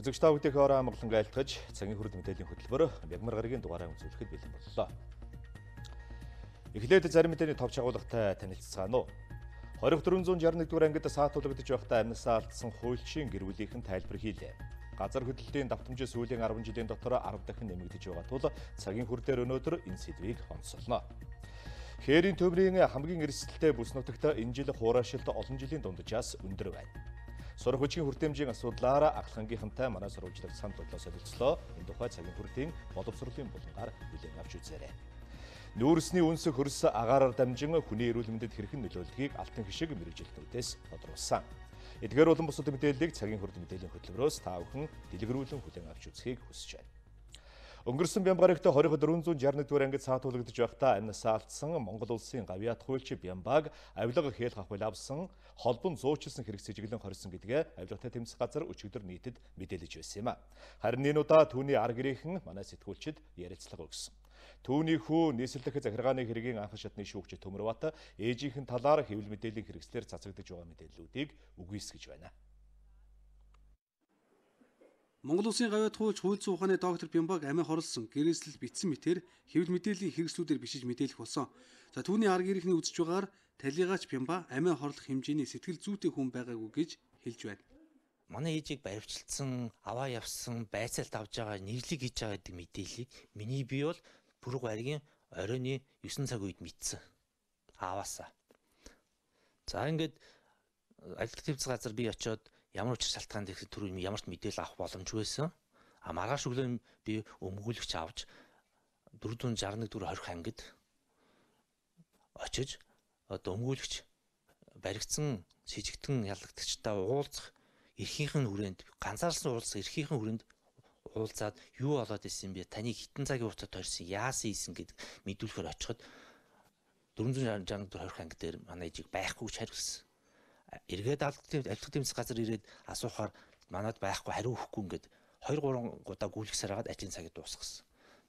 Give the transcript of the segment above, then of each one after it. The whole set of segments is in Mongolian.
Үзэгч та бүдгийн хоороо Монголын айлтгаж цагийн хүрд мэдээллийн хөтөлбөр мягмар гарагийн дугаараа үзүүлэхэд бэлэн боллоо. Эхлээд зарим мэдээний товч агуулгатай танилцгаана уу. 2461-р ангид саатуулгадж байхдаа амьнасаа алдсан хуульчийн гэр бүлийнхэн тайлбар хийлээ. Газар хөдлөлтийн давтамжийн сүүлийн 10 жилийн дотор 10 дахин нэмэгдэж байгаа тул цагийн хүрдээр өнөөдөр энэ сэдвийг онцолно. Хээрийн төврийн хамгийн эрсдэлтэй бүс нутагт энэ жил хуурайшилт олон жилийн дунджаас өндөр байна. Сурах хүчийн хүртээмжийн асуудлаар агхангийнхантай манай сурвалжлагч санал бодлоо солилцлоо. Энэ тухай цагийн хүрдийн боловсролын булангаар хүлээн авч үзээрэй. Нүүрсний үнсэх хөрс агаараар дамжин хүний эрүүл мэндэд хэрхэн нөлөөлдгийг алтан хишиг мэрэгжилтнүүдээс тодруулсан. Эдгээр болон бусад мэдээллийг цагийн хүрд мэдээллийн хөтөлбөрөөс та бүхэн дэлгэрүүлэн хүлээн авч үзхийг хүсэж байна. Өнгөрсөн Бямбарагт 2461-р ангид саатуулгадж байхдаа амьнасаа алдсан Монгол улсын гавьяат хуульч Бямбаг авилга хeel хавхуйл авсан холбон зуучилсан хэрэг сэжиглэн хорьсон гэдгээ авилгатай тэмцэх газар өчигдөр нийтэд мэдээлж байсан юм а. Харин энэ удаа түүний ар гэрийнхэн манай сэтгүүлчид ярилцлага өгсөн. Түүний хүү нийслэлдэх захиргааны хэргийн анхан шатны шүүгч Төмөрбат ээжийнхэн талаар хэвлэл мэдээллийн хэрэгслэр цацагдж байгаа мэдээллүүдийг үгүйсгэж байна. Монгол улсын гавьяат хуульч хуульцсан ухааны доктор Бямбаг амиа хорлсон гэрээсэл битсэн мэтэр хэвлэл мэдээллийн хэрэгслүүдээр бичиж мэдээлэх болсон. За түүний ар гэрийнхний үзэж байгаагаар талигаач Бямба амиа хорлох хэмжээний сэтгэл зүйтэй хүн байгаагүй гэж хэлж байна. Манай ээжийг баривчилсан, аваа явсан, байцаалт авж байгаа, нэрлэг хийж байгаа гэдэг мэдээллийг миний бие бол бүрэг байргийн оройн 9 цаг үед мэдсэн. Аваасаа. За ингээд авилга тэмцэх газар би очиод ямар учир шалтгаан дэх түрүү ямарч мэдээлэл авах боломжгүй байсан. Маргааш өглөө би өмгөөлөгч авч 461-р хорих ангид очиж өмгөөлөгч баригдсан сэжигтэн ялагдагчтай уулзах эрхийнхэн хүрээнд ганцаарсан уулзах эрхийнхэн хүрээнд уулзаад юу болоод исэн бэ? Таныг хитэн цагийн хугацаанд тойрсон яасан ийсэн гэдэг мэдүүлэхээр очиход 461-р хорих анги дээр манай ээжийг байхгүй гэж хариулсан. Эргээд авилга тэмцэх газар ирээд асуухаар манад байхгүй хариу өгөхгүй ингээд 2-3 удаа гүйлгсээр хагаад ажлын цагийг дуусгасан.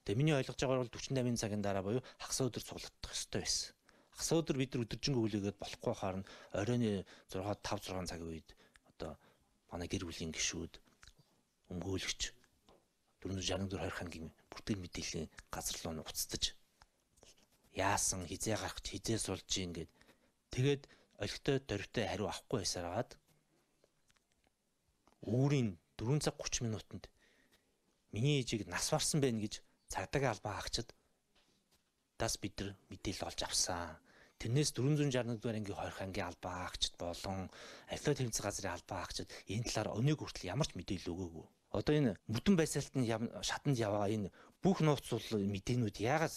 Тэгээ миний ойлгож байгаагаар бол 48 цагийн дараа буюу хагас өдөр цуглардах ёстой байсан. Хагас өдөр бид нар өдөржингөө хүлээгээд болохгүй харна оройн 5-6 цагийн үед манай гэр бүлийн гишүүд өмгөөлөгч 461-р хорих ангийн бүртгэл мэдээллийн газар руу нуцтаж яасан хизээ гарах хизээ сулж ингээд тэгээд олигтой дөрвтэй хариу авахгүй байсараад үүрийн 4 цаг 30 минутанд миний ээжийг нас барсан байна гэж цагдаагийн албан хаагчид дас бид нар мэдээлэл олж авсан. Тэрнээс 461-р ангийн хорих ангийн албан хаагчид болон авилга тэмцэх газрын албан хаагчид энэ талаар өнөөг хүртэл ямар ч мэдээлэл өгөөгүй. Одоо энэ мөрдөн байсаалтын шатанд яваа энэ бүх нууц мэдээнүүд яагаад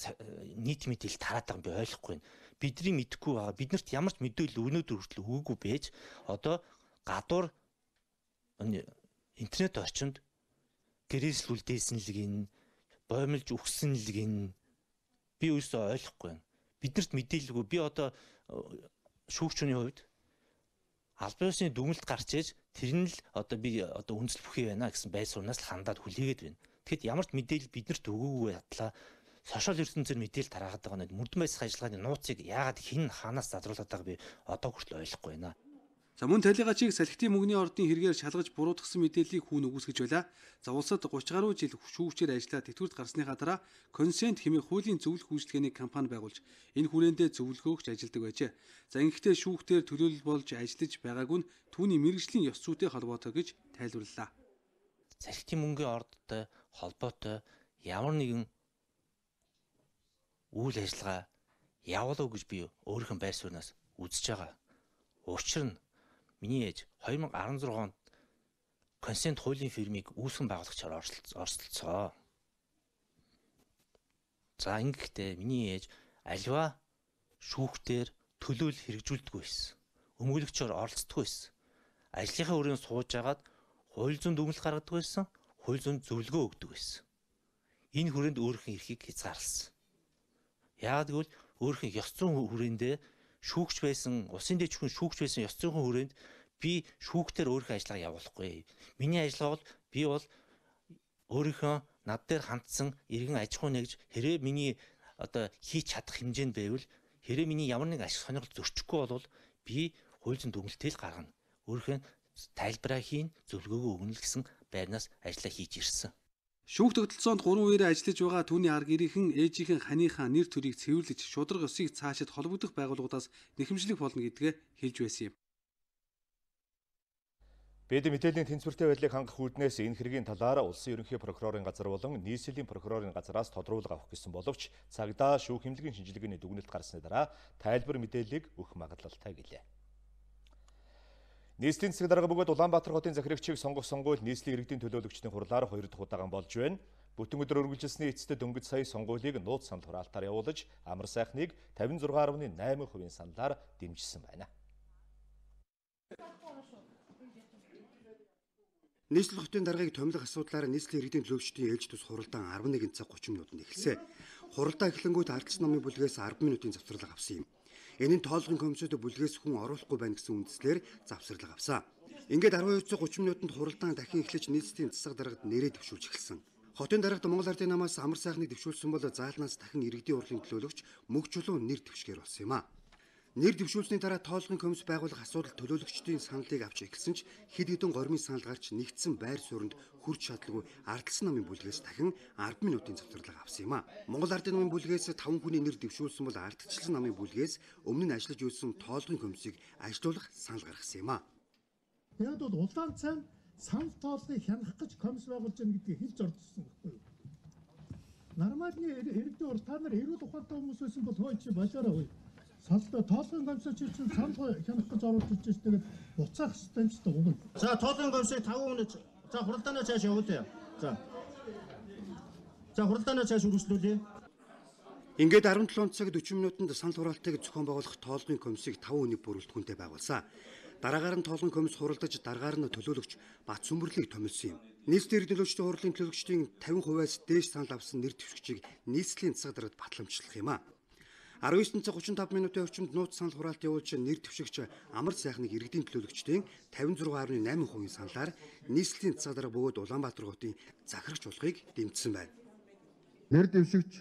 нийт мэдээлэл тараад байгаа юм би ойлгохгүй байна. Бидний мэдэхгүй байгаа. Биднэрт ямар ч мэдээлэл өнөөдөр хүртэл өгөөгүй байж одоо гадуур интернет орчинд гэрээслүүл дээсэнлэг энэ боомлж өгсөнлэг энэ би өөрсдөө ойлгохгүй байна. Биднэрт мэдээлэлгүй би одоо шүүгчний хувьд албан ёсны дүгнэлт гарч ээж тэр нь л одоо би одоо үндэслэл бүхий байна гэсэн байр сууриас л хандаад хүлээгээд байна. Тэгэхэд ямар ч мэдээлэл биднэрт өгөөгүй батлаа сошиал ертөнцийн мэдээлэл тараагаад байгаа нь мөрдөн байсах ажиллагааны нууцыг яагаад хэн хаанаас задруулаад байгааг би одоо хүртэл ойлгохгүй байна. За мөн талигаачийг салхитын мөнгөний ордын хэрэгээр шалгаж буруутгасан мэдээллийг хүүн үгүйсгэж байла. За улсад 30 гаруй жил шүүгчээр ажиллаад тэтгэврт гарсныхаа дараа консент хэмээх хуулийн зөвлөх үйлчилгээний компани байгуулж энэ хүрээндээ зөвлөгөөгч ажилладаг байжээ. За ингэхдээ шүүгтээр төлөөлөл болж ажиллаж байгаагүй нь түүний мэргэжлийн ёс зүйтэй холбоотой гэж тайлбарллаа. Салхитын мөнгөний ордтой холбоотой ямар нэгэн үйл ажиллагаа явуулав гэж би өөрийнхөө байр сууриас үзэж байгаа. Учир нь миний ээж 2016 онд консент хуулийн фирмийг үүсгэн байгуулагчаар оролцолцоо. За ингэхдээ миний ээж аливаа шүүхтээр төлөөлөл хэрэгжүүлдэггүй байсан. Өмгөөлөгчөөр оролцдоггүй байсан. Ажлынхаа өрөөнд сууж агаад хууль зүйн дүгнэлт гаргадаг байсан. Хууль зүйн зөвлөгөө өгдөг байсан. Энэ хүрээнд өөрийнхөө эрхийг хязгаарласан. Яагаад гэвэл өөрийнхөө ёс зүйн хүрээндээ шүүгч байсан, улсын дэвшгүй шүүгч байсан ёс зүйн хүрээнд би шүүгтээр өөрийнхөө ажиллагаа явуулахгүй. Миний ажиллагаа бол би бол өөрийнхөө над дээр хандсан иргэн аж ахуй нэгж хэрэг миний одоо хийж чадах хэмжээнд байвал хэрэг миний ямар нэг ашиг сонирхол зөрчихгүй бол би хуулийн дүгнэлтийг гаргана. Өөрийнхөө тайлбараа хийн, зөвлөгөөгөө өгнө гэсэн байрнаас ажиллаа хийж ирсэн. Шүүх тогтолцоонд 3 үеэрээ ажиллаж байгаа түүний арга гэрийнхэн ээжийнхэн ханыхаа нэр төрийг цэвэрлэж шударга ёсыг цаашид холбогдох байгууллагуудаас нэхэмжлэх болно гэдгээ хэлж байсан юм. Бид мэдээллийн тэнцвэртэй байдлыг хангах үүднээс энэ хэргийн талаар улсын ерөнхий прокурорын газар болон нийслэлийн прокурорын газраас тодруулга авах гэсэн боловч цагдаа шүүх хэмжлэгийн шинжилгээний дүгнэлт гарсны дараа тайлбар мэдээллийг өгөх магадлалтай гэлээ. Нийслэлийн засаг дарга бөгөөд Улаанбаатар хотын захирагчийг сонгох сонгуул нийслэлийн иргэдийн төлөөлөгчдийн хурлаар 2 дахь удаан болж байна. Бүтэн өдөр үргэлжилсэний эцэст дөнгөж сая сонгуулийг нууц санал хураалтаар явуулж, амар сайхныг 56.8% саналаар дэмжсэн байна. Нийслэл хотын даргаыг томилох асуудлаар нийслэлийн иргэдийн төлөөлөгчдийн ээлж тус хуралдаан 11 цаг 30 минутанд эхэлсэн. Хуралдаа эхлэнгүүт ардчилсан номын бүлгээс 10 минутын завсарлага авсан юм. Энийн тоолгын комиссод бүлгээс хүн оруулахгүй байна гэсэн үндслээр завсарлага авсан. Ингээд 12 цаг 30 минутанд хуралдаан дахин эхлэж нийслэлийн засаг даргад нэрээ дэвшүүлж эхэлсэн. Хотын даргад Mongolian намаас амар сайхныг дэвшүүлсэн бол заалнаас дахин иргэдийн урлын төлөөлөгч мөг чулуун нэр дэвшгээр болсон юм а. Нэр дэвшүүлсний дараа тоолгын комисс байгуулах асуудал төлөөлөгчдийн саналыг авч эхэлсэн ч хэд хэдэн гормын санал гарч нэгдсэн байр суурьнд хүрч чадлагүй ардчилсан намын бүлгээс дахин 10 минутын завсарлага авсан юм а. Mongolian намын бүлгээс 5 хүний нэр дэвшүүлсэн бол ардчилсан намын бүлгээс өмнө нь ажиллаж үйсэн тоолгын комиссийг ажилуулах санал гаргасан юм а. Яг бол улаан цайн санал тооллыг хянах гэж комисс байгуулж байгаа гэдгийг хэлж ордсон байхгүй юу? Нормальны иргэдийн урд та нар эрүүл ухаантай хүмүүс байсан бол хөөе чи болоорой хөөе. Санал тооллын комисс чинь санал хянах гэж оруулж ирж байгаа. Тэгээд буцаах хэрэгтэй ч гэдэг. За тооллын комиссыг 5 хүн за хуралдаанаа цааш явуулъя. За хуралдаанаа цааш үргэлжлүүлье. Ингээд 17 цаг 40 минутанд санал хураалтыг зохион байгуулах тооллын комиссийг 5 хүний бүрэлдэхүүнтэй байгуулсан. Дараагаар нь тоолгын комисс хуралдаж, дараагаар нь төлөөлөгч Бат Сүмбэрлийг томилсон юм. Нийслэлийн төлөөлөгчдийн хурлын төлөөлөгчдийн 50%-аас дээш санал авсан нэр дэвшигчийг нийслэлийн засаг даргад батламжлах юм а. 19 цаг 35 минутын орчимд нууц санал хураалт явуулж нэр дэвшигч амар сайхныг иргэдийн төлөөлөгчдийн 56.8% саналаар нийслэлийн засаг дарга бөгөөд Улаанбаатар хотын захирагч болгохыг дэмжсэн байна. Нэр дэвшигч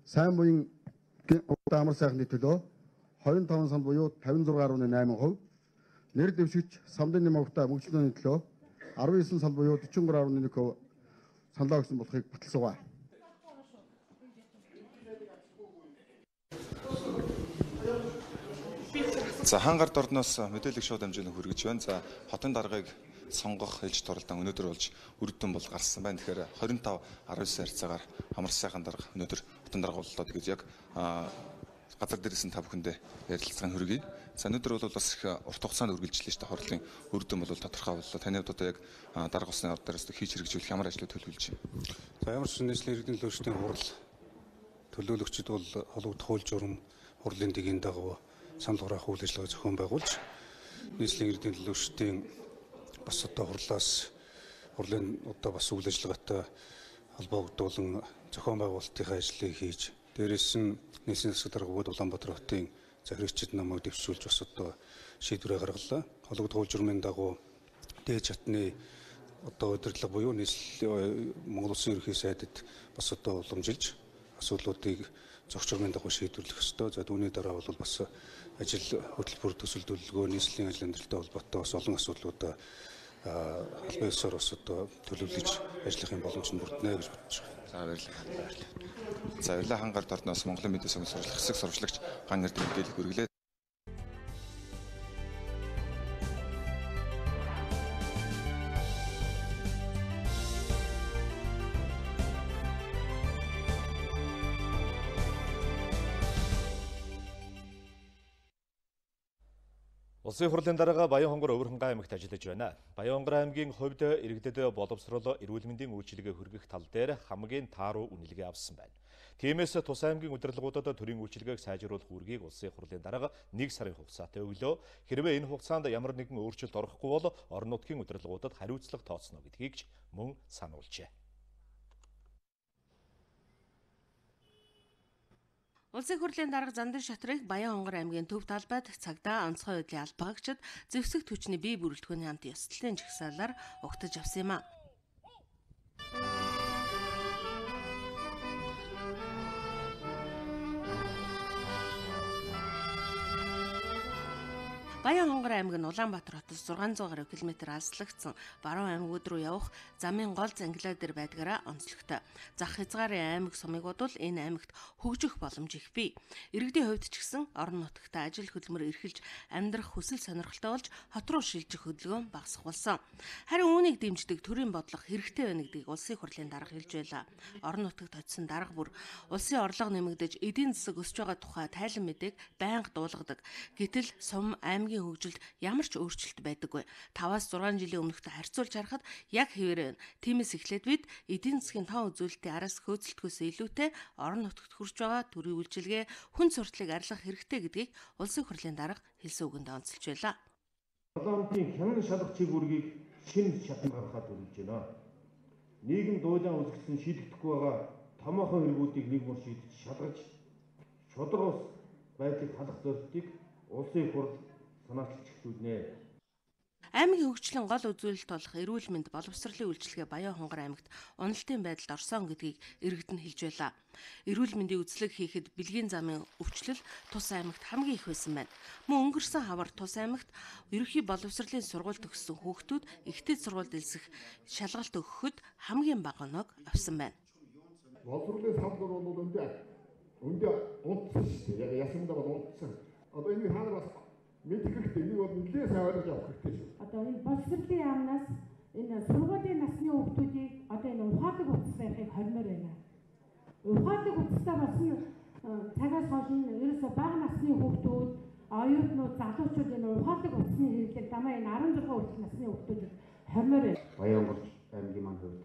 сайн буян амар сайхны төлөө 25 санал буюу 56.8%, нэр дэвшигч самдын нэм авахта мөнгөлөөний төлөө 19 санал буюу 43.1% саналаа өгсөн болохыг баталсан. За хангард орноос мэдээлэл шууд хэмжээний хүргэж байна. За хотын даргаыг сонгох ээлж туралдаан өнөөдөр болж үрдэн бол гарсан байна. Тэгэхээр 25-19 харьцаагаар амар сайхан дарга өнөөдөр хотын дарга боллоо. Тэгээд яг газар дээрээс нь та бүхэндээ ярилцлагыг хүргэе. За өнөөдөр бол бас их урт хугацаанд үргэлжлээ шүү дээ. Хорлын үрдэн бол тодорхой боллоо. Таны хувьд одоо яг дарга усны ард дээрээс хийж хэрэгжүүлэх ямар ажлууд төлөвлөж байна? За ямар ч нийслэлийн иргэдийн төлөөлөгчдийн хурал төлөөлөгчд бол хологдох хууль журам хурлын дэгийн дагуу санал хураах үйл ажиллагаа зохион байгуулж нийслэлийн иргэдийн төлөөлөгчдийн бас одоо хурлын одоо бас үйл ажиллагаатай холбогдуулан зохион байгуулалтын ажлыг хийж дээрээс нь нийслэлийн засаг дарга бөгөөд Улаанбаатар хотын захирагчид намайг дэвшүүлж бас одоо шийдвэрээ гаргалаа. Хологдох хууль журмын дагуу дээд чатны одоо удирдлага буюу нийслэлийн Монгол Улсын ерөнхий сайдад бас одоо уламжилж асуудлуудыг зохицуулмын дагуу шийдвэрлэх ёстой. За түүний дараа бол бас ажил хөтөлбөр төсөлдөлгөө нийслэлийн ажил амьдралтай холбоотой бас олон асуудлуудаа албан ёсоор бас одоо төлөвлөж ажиллахын боломж нь бүрднэ гэж бодож байна. За баярлалаа. За баярлалаа. Хангард орноос Монголын мэдээ сурвалж хэсэг сурвалжлагч Ган Эрдэнэ мэдээлэл хүргэлээ. Улсын хурлын дарга Баян-Хонгор Өвөрхөнгай аймагт ажиллаж байна. Баян-Хонгор аймгийн хувьд иргэдэд боловсрол, эрүүл мэндийн үйлчилгээ хүргэх тал дээр хамгийн тааруу үнэлгээ авсан байна. Тиймээс тус аймгийн удирдлагуудад төрийн үйлчилгээг сайжруулах үүргийг улсын хурлын дарга 1 сарын хугацаатай өглөө. Хэрвээ энэ хугацаанд ямар нэгэн өөрчлөлт орохгүй бол орон нутгийн удирдлагуудад хариуцлага тооцно гэдгийг ч мөн сануулжээ. Улсын хурлын дарга Зандан шатрыг Баян-Хонгор аймгийн төв талбайд цагдаа онцгой байдлын албаагчид зэвсэг түвшний бие бүрэлдэхүүний хамт ёслолын жагсаалаар угтаж авсан юм а. Баян хонгор аймаг нь Улаанбаатар хотоос 600 гаруй км алслагдсан баруун аймагуд руу явах замын гол зангилаа дээр байдгаараа онцлогтой. Зах хязгаарын аймаг сумыг бодвол энэ аймагт хөгжих боломж их бий. Иргэдийн хувьд ч гэсэн орон нутагт ажил хөдөлмөр эрхэлж амьдрах хүсэл сонирхолтой болж хот руу шилжих хөдөлгөөн багасх болсон. Харин үүнийг дэмждэг төрийн бодлого хэрэгтэй байна гэдгийг улсын хурлын дарга хэлж байлаа. Орон нутагт очисон дарга бүр улсын орлого нэмэгдэж эдийн засаг өсөж байгаа тухай тайлан мэдээг байнга дуулгадаг. Гэтэл сум аймгийн хөгжилд ямар ч өөрчлөлт байдаггүй. 5-6 жилийн өмнөхтэй харьцуулж харахад яг хэвээр байна. Тиймээс эхлээд бид эдийн засгийн тоо үзүүлэлтийн араас хөөцөлтгөөс илүүтэй орон нутагт хүрч байгаа төрийн үйлчилгээ хүн сурталыг арилгах хэрэгтэй гэдгийг улсын хурлын дарга хэлсэн үгэнд онцолж байлаа. Парламентын хянан шалгах чиглэлийг шинэ шатнд гаргахад хүрэж байна. Нийгэм дуулаан үзэсгэлэн шийдэгдэхгүй байгаа томоохон хэрэгүүдийг нэг мөр шийдэж шалгаж шудраг ус байдлыг халах зорилтыг улсын хурл санаачилж эхлүүлнэ. Аймгийн хөгжлийн гол үзүүлэлт болох эрүүл мэнд боловсролын үйлчилгээ Баян хонгор аймагт уналтын байдалд орсон гэдгийг иргэд нь хэлж байлаа. Эрүүл мэндийн үзлэг хийхэд бэлгийн замын өвчлөл тус аймагт хамгийн их байсан байна. Мөн өнгөрсөн хавар тус аймагт ерөнхий боловсролын сургууль төгссөн хүүхдүүд ихтэй сургуульд элсэх шалгалт өгөхөд хамгийн бага оног авсан байна. Боловсролын салбар бол өндөө унтсан шүү дээ. Яг ясандаа бол унтсан. Одоо энэ хаана бас мэдрэхтэй нэг бол нэлээд сайн ойлгож авах хэрэгтэй шүү. Одоо энэ боловсролын яамнаас энэ сургуулийн насны хүүхдүүдийг одоо энэ ухаалаг утас байхыг хормоор байна. Ухаалаг утастай болсон цагаас хойш ерөөсө бага насны хүүхдүүд, оюутнууд, залуучууд энэ ухаалаг утасны хэрэглэл дамаа энэ 16 хүртэлх насны хүүхдүүдэд хормоор байна. Баян хонгор аймгийн маань хувьд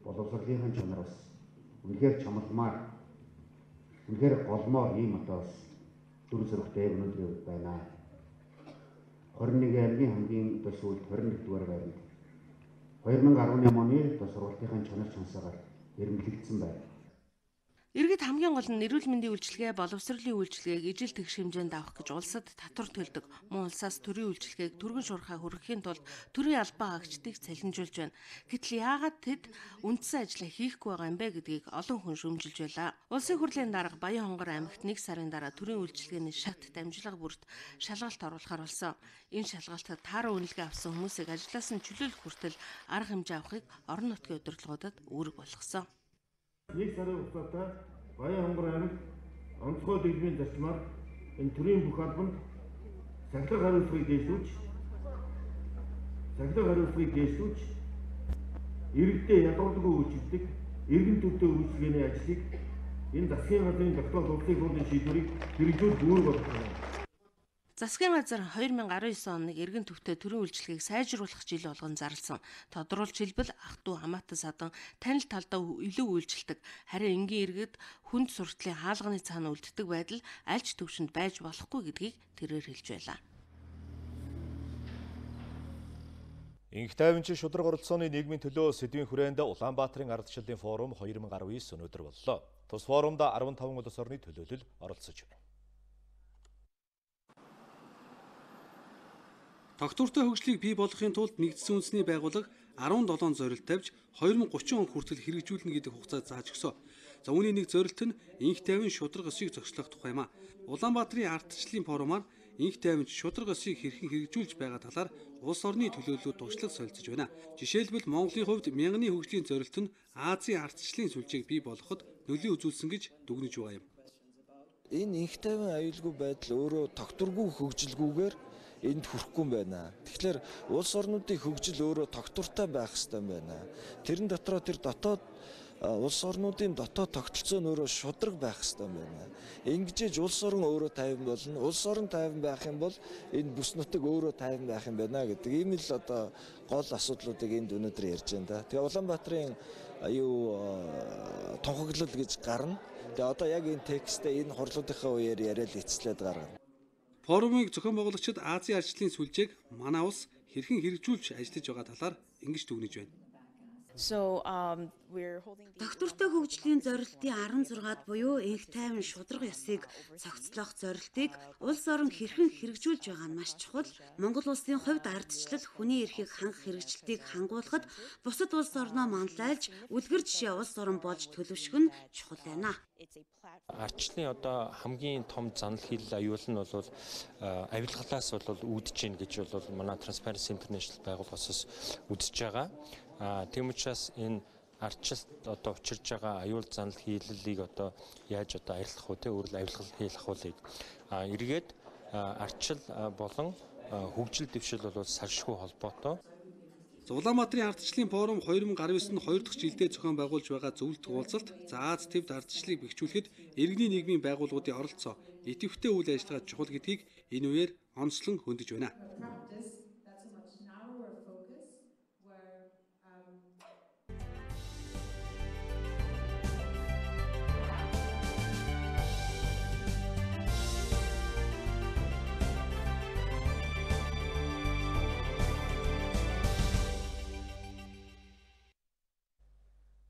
боловсролын чанар бас үнэхээр чамламаар үнэхээр голмоор ийм одоо дүр зурагтай өнөөдөр байна. 21 аймгийн хамгийн одоо сүүлд 21 дугаар байранд 2018 оны одоо сургалтын чанар чансаагаар эрмэлэгдсэн байна. Иргэд хамгийн гол нь эрүүл мэндийн үйлчилгээ, боловсролын үйлчилгээг ижил тэгш хэмжээнд авах гэж улсад татвар төлдөг. Мөн улсаас төрийн үйлчилгээг түргэн шуурхаа хүргэхийн тулд төрийн албан хаагчдыг цалинжуулж байна. Гэтэл яагаад тэд үндсэн ажлаа хийхгүй байгаа юм бэ гэдгийг олон хүн шүүмжилж байлаа. Улсын хурлын дарга Баян хонгор аймагт 1 сарын дараа төрийн үйлчилгээний шат дамжлага бүрт шалгалт оруулахар болсон. Энэ шалгалтад таараа үнэлгээ авсан хүмүүсийг ажлаас нь чөлөөлөх хүртэл арга хэмжээ авахыг орон нутгийн удирдлагуудад үүрэг болгосон. 1 сарын хугацаатай Баян хонгор аймаг онцгой дэглэмийн зарчмаар энэ төрийн бүх албанд цахилгаан хариуцлагыг дээшлүүлж иргэдэд ядуулгүй үйлчилдэг иргэн төвтэй үйлчилгээний ажлыг энэ засгийн газрын тогтоол улсын хурлын шийдвэрийг хэрэгжүүлж үүрэг болгосон. Засгийн газар 2019 оныг эргэн төвтэй төрийн үйлчилгээг сайжруулах жил болгон зарласан. Тодруулж хэлбэл ах トゥ хамаатан садан танил талдаа илүү үйлчилдэг. Харин энгийн иргэд хүнд суртлын хаалганы цаана үлддэг байдал аль ч төвшөнд байж болохгүй гэдгийг тэрээр хэлж байлаа. Инх тайванчин шудраг оролцооны нийгмийн төлөө сэдвийн хүрээнд Улаанбаатарын ардчлалын форум 2019 өнөөдөр боллоо. Тус форумд 15 улс орны төлөөлөл оролцож байна. Тогтвортой хөгжлийг бий болгохын тулд нэгдсэн үндэсний байгууллага 17 зорилт тавьж 2030 он хүртэл хэрэгжүүлнэ гэдэг хугацаа зааж өгсөн. За үүний нэг зорилт нь инх тайван шудраг ёсыг зохицуулах тухай юм а. Улаанбаатарын ардчлалын форумаар инх тайванч шудраг ёсыг хэрхэн хэрэгжүүлж байгаа талаар улс орны төлөөллүүд туршлага солилцож байна. Жишээлбэл Монголын хувьд мянганы хөгжлийн зорилт нь Азийн ардчлалын сүлжээг бий болгоход нөлөө үзүүлсэн гэж дүгнэж байгаа юм. Энэ инх тайван аюулгүй байдал өөрөө тогтворгүй хөгжилгүйгээр энд хүрэхгүй юм байна. Тэгэхээр улс орнуудын хөгжил өөрөө тогтвортой байх ёстой юм байна. Тэрэн дотроо тэр дотоод улс орнуудын дотоод тогтолцоо нь өөрөө шудраг байх ёстой юм байна. Ингэжээж улс орн өөрөө тайван болно. Улс орн тайван байх юм бол энэ бүс нутаг өөрөө тайван байх юм байна гэдэг ийм л одоо гол асуудлуудыг энд өнөөдөр ярьж байна да. Тэгээ Улаанбаатарын тунхаглал гэж гарна. Тэгээ одоо яг энэ текстээ энэ хурлуудынхаа үеэр яриад эцэслээд гаргана. Форумыг зохион байгуулагчид Азийн ардчлалын сүлжээг манай улс хэрхэн хэрэгжүүлж ажиллаж байгаа талаар ингэж дүгнэж байна. Тогтвортой хөгжлийн зорилтын 16-ад буюу инх тайван шудраг ёсыг цогцлох зорилтыг улс орон хэрхэн хэрэгжүүлж байгаа нь маш чухал. Монгол улсын хувьд ардчлал хүний эрхийг хангах хэрэгжилтийг хангуулахад бусад улс орноо манлайлж үлгэр жишээ улс орон болж төлөвшөх нь чухал байна. Ардчлалын одоо хамгийн том занал хил аюул нь бол авилгалаас бол үүдэж гин гэж бол манай Transparency International байгууллагаас үзэж байгаа. Тийм учраас энэ ардчлалд одоо учирж байгаа аюул занал хийллийг одоо яаж одоо арилгах вэ? Өөрөөр авилгал хийх вэ? Эргээд ардчлал болон хөгжил дэвшил бол салшгүй холбоотой. Улаанбаатарын ардчлалын форум 2019-нд 2 дахь жилдээ зохион байгуулж байгаа зөвлөлт уулзалт Аз твд ардчлалыг бэхжүүлэхэд иргэний нийгмийн байгууллагуудын оролцоо идэвхтэй үйл ажиллагаа чухал гэдгийг энэ үеэр онцлон хөндөж байна.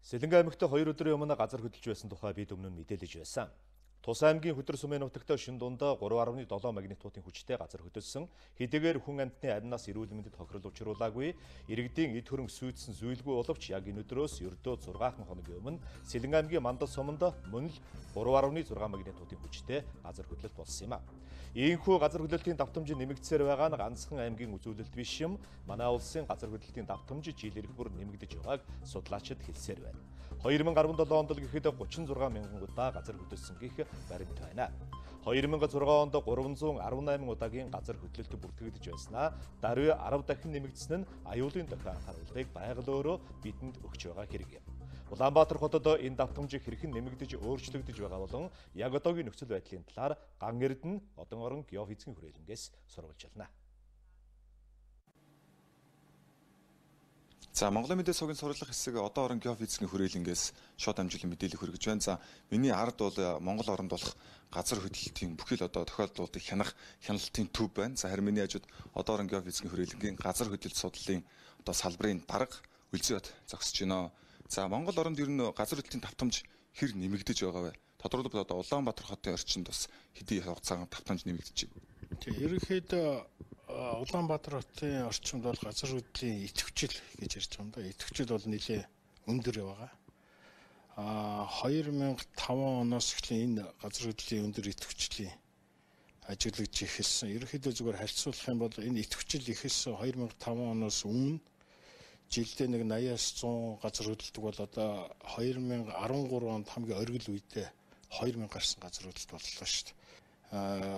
Сэлэнгэ аймагт 2 өдрийн өмнө газар хөдлөж байсан тухай бид өмнө нь мэдээлж байсан. Тус аймгийн хөтөр сумын нутагт шин дундаа 3.7 магнитудын хүчтэй газар хөдлөсөн. Хэдийгээр хүн амьтны амнаас эрүүл мэндэд тохирол учруулаагүй, иргэдийн эд хөрөнгө сүйдсэн зүйлгүй боловч яг энэ өдрөөс ердөө 6 хоногийн өмнө Сэлэнгэ аймгийн Мандал суманд мөн л 3.6 магнитудын хүчтэй газар хөдлөлт болсон юм а. Ийхүү газар хөдлөлтийн давтамж нэмэгдсээр байгаа нь ганцхан аймгийн үзүүлэлт биш юм. Манай улсын газар хөдлөлтийн давтамж жил ирэх бүр нэмэгдэж байгааг судлаачид хэлсээр байна. 2017 онд л гэхэд 36 мянган удаа газар хөдлөсөн гэх баримт байна. 2006 онд 318 удаагийн газар хөдлөлт бүртгэгдэж байснаа даруй 10 дахин нэмэгдсэн нь аюулын дохио анхааруулгыг байгаль өөрөө бидэнд өгч байгаа хэрэг юм. Улаанбаатар хотод энэ давтамж хэрхэн нэмэгдэж өөрчлөгдөж байгаа болон яг одоогийн нөхцөл байдлын талаар Ган Эрдэнэ Одон орон геофизикийн хүрээлэнгээс сурвалжилна. За Монголын мэдээ сувгийн сурлах хэсэг Одон орон геофизикийн хүрээлэнгээс шууд амжилт мэдээлэл хүргэж байна. За миний ард бол Монгол оронд болох газар хөдлөлтийн бүхэл одоо тохиолдлуудыг хянах хяналтын төв байна. За харин миний хажууд Одон орон геофизикийн хүрээлэнгийн газар хөдлөлт судлалын одоо салбарын дарга Үлзий бат зогсож байна. За Монгол оронд ер нь газар хөдлөлтийн давтамж хэр нэмэгдэж байгаа вэ? Тодорхойлбол одоо Улаанбаатар хотын орчинд бас хэдий хугацаанд давтамж нэмэгдэж байна. Ерөнхийдөө Улаанбаатар хотын орчинд бол газар хөдлөлийн идэвхжил гэж ярьж байгаа юм да. Идэвхжил бол нэлээд өндөр байгаа. 2005 оноос эхлэн энэ газар хөдлөлийн өндөр идэвхжлийн ажиглагдж эхэлсэн. Ерөнхийдөө зүгээр харьцуулах юм бол энэ идэвхжил ихэлсэн 2005 оноос өмнө жилдээ нэг 80-аас 100 газар хөдлөлтөг бол одоо 2013 онд хамгийн оргил үедээ 2000 гарсан газар хөдлөлт боллоо шүү дээ.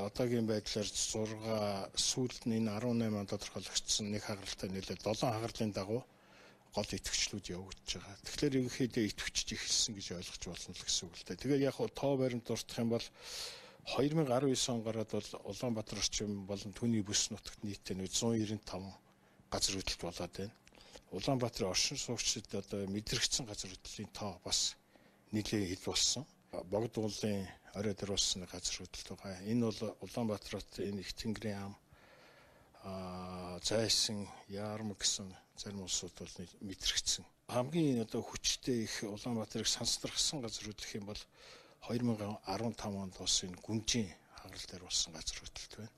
Одоогийн байдлаар 6 сүүлд нь энэ 18 онд тодорхойлогдсон нэг хагаралтай нэлээд 7 хагарлын дагуу гол идэвхжлүүд явагдаж байгаа. Тэгэхээр ерөнхийдөө идэвхжиж эхэлсэн гэж ойлгож болно л гэсэн үг л дээ. Тэгээд яг тоо баримт дуртах юм бол 2019 он гараад бол Улаанбаатар орчим болон түүний бүс нутагт нийтдээ 195 газар хөдлөлт болоод байна. Улаанбаатарын оршин суугчид одоо мэдрэгдсэн газар хөдлөлийн тоо бас нэлээд хэд болсон. Богд уулын орой дөрвөлсөн газар хөдлөлт байгаа. Энэ бол Улаанбаатар хот энэ их тэнгэрийн ам зайсан яарм гэсэн зарим улсууд бол мэдрэгдсэн. Хамгийн одоо хүчтэй их Улаанбаатарыг санстрахсан газар хөдлөх юм бол 2015 онд болсон энэ гүнжийн хагарал дээр болсон газар хөдлөлт байна.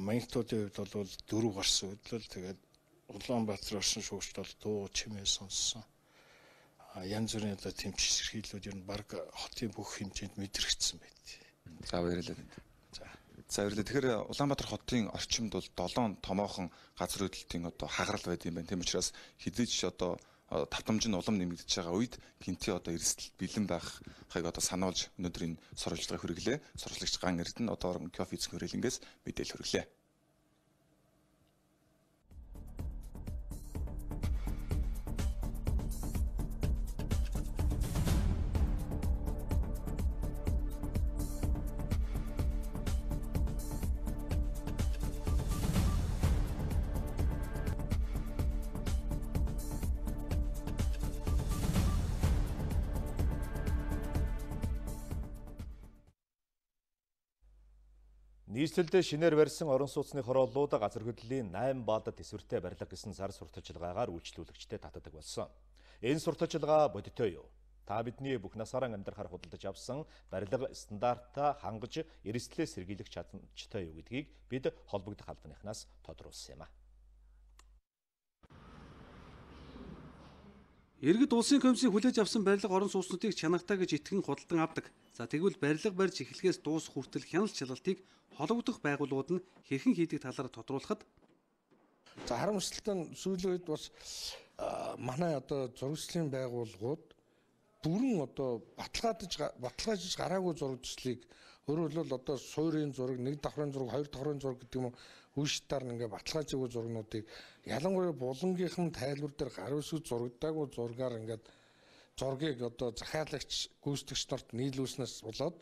Магнитудын хувьд бол 4 гарсан хөдлөл тэгээд Улаанбаатар оршин суугчд бол дуу чимээ сонссон. Янз бүрийн одоо тэмцэл сэрхийлүүд ер нь баг хотын бүх хэмжээнд мэдрэгдсэн байт. За баярлалаа. За баярлалаа. Тэгэхээр Улаанбаатар хотын орчимд бол 7 томоохон газар хөдлөлтийн одоо хагарал байд юм байна. Тийм учраас хэдий ч одоо давтамж нь улам нэмэгдэж байгаа үед гинти одоо эрсдэлт бэлэн байхыг одоо сануулж өнөөдөр энэ сурвалжлагыг хүргэлээ. Сурвалжлагч Ган Эрдэнэ Одон орон геофизикийн хүрээлэнгээс мэдээлэл хүргэлээ. Нийслэлд шинээр барьсан орон сууцны хорооллууд газар хөдлөлийн 8 баалдад төсвөртэй барилга гэсэн зар сурталчилгаагаар үйлчлүүлэгчтэй татдаг болсон. Энэ сурталчилгаа бодиттой юу? Та бидний бүх насаараа амьдрахаар худалдаж авсан барилга стандартаа хангаж эрсдлээ сэргийлэх чадамжтай юу гэдгийг бид холбогдох албаныхнаас тодруулсан юм а. Иргэд улсын комиссийн хүлээж авсан барилга орон сууцнуудыг чанартай гэж итгэн худалдан авдаг. За тэгвэл барилга барьж эхлэхээс дуус хүртэл хяналт шалгалтыг хологдох байгууллагууд нь хэрхэн хийдэг талаар тодруулахад за харамсалтай нь сүүлийн үед бас манай одоо зурагчлалын байгууллагууд бүрэн одоо баталгаажиж гараагүй зурагчлалыг өөрөөр хэлбэл одоо суурийн зураг, нэг давхрын зураг, хоёр давхрын зураг гэдэг юм үйлчлэлээр ингээ баталгаажаагүй зургнуудыг ялангуяа булангийнхан тайлбар дээр гар үсэг зурагдаагүй зургаар ингээд зургийг одоо захиалагч гүйцэтгэгч нарт нийлүүлснээс болоод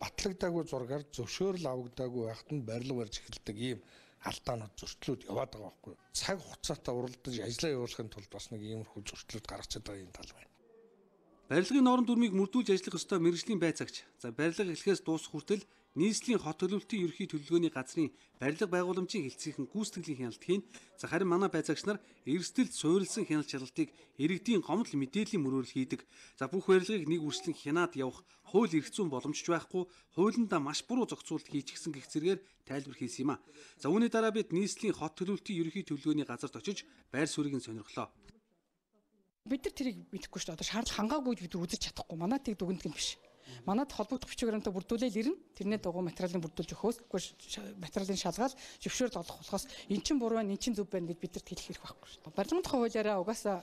батлагдаагүй зургаар зөвшөөрөл авагдаагүй байхад нь барилга барьж эхэлдэг ийм алдаанууд зөрчлүүд яваад байгаа байхгүй. Цаг хугацаатай уралдаж ажиллаа явуулахын тулд бас нэг иймэрхүү зөрчлүүд гаргацаад байгаа юм тал байна. Барилгын норон дүрмийг мөрдүүлж ажиллах ёстой мэргэжлийн байцаагч. За барилга эхлэхээс дуусах хүртэл нийслэлийн хот төлөвлөлтийн ерөнхий төлөвлөгөөний газрын барилга байгууламжийн хэлтсийнхэн гүйцэтгэлийн хяналт хийн. За харин манай байцаагч нар эрсдэлд суурилсан хяналт шалгалтыг иргэдийн гомдол мэдээллийн мөрөөр хийдэг. За бүх барилгыг нэг үрслэн хянаад явах хууль эрх зүйн боломжч байхгүй, хуулиндаа маш буруу зохицуулт хийчихсэн гэх зэргээр тайлбар хийсэн юм а. За үүний дараа бид нийслэлийн хот төлөвлөлтийн ерөнхий төлөвлөгөөний газарт очиж байр суурийг нь сонирхлоо. Бид нар тэрийг мэдэхгүй шүү дээ. Одоо шаардлага хангаагүй бид нар үзэж чадахгүй. Манайд тийг дүгндэг юм биш. Манайд холбогдох бичвэрээр бүрдүүлэл ирнэ. Тэрнээ дугуй материалын бүрдүүлж өгөхөөс материалын шалгаал зөвшөөрөл олох болохоос эн чин буруу байна, эн чин зөв байна гэж бид нарт хэлэх хэрэг байхгүй шүү дээ. Барилгын тухай хуулиараа угаасаа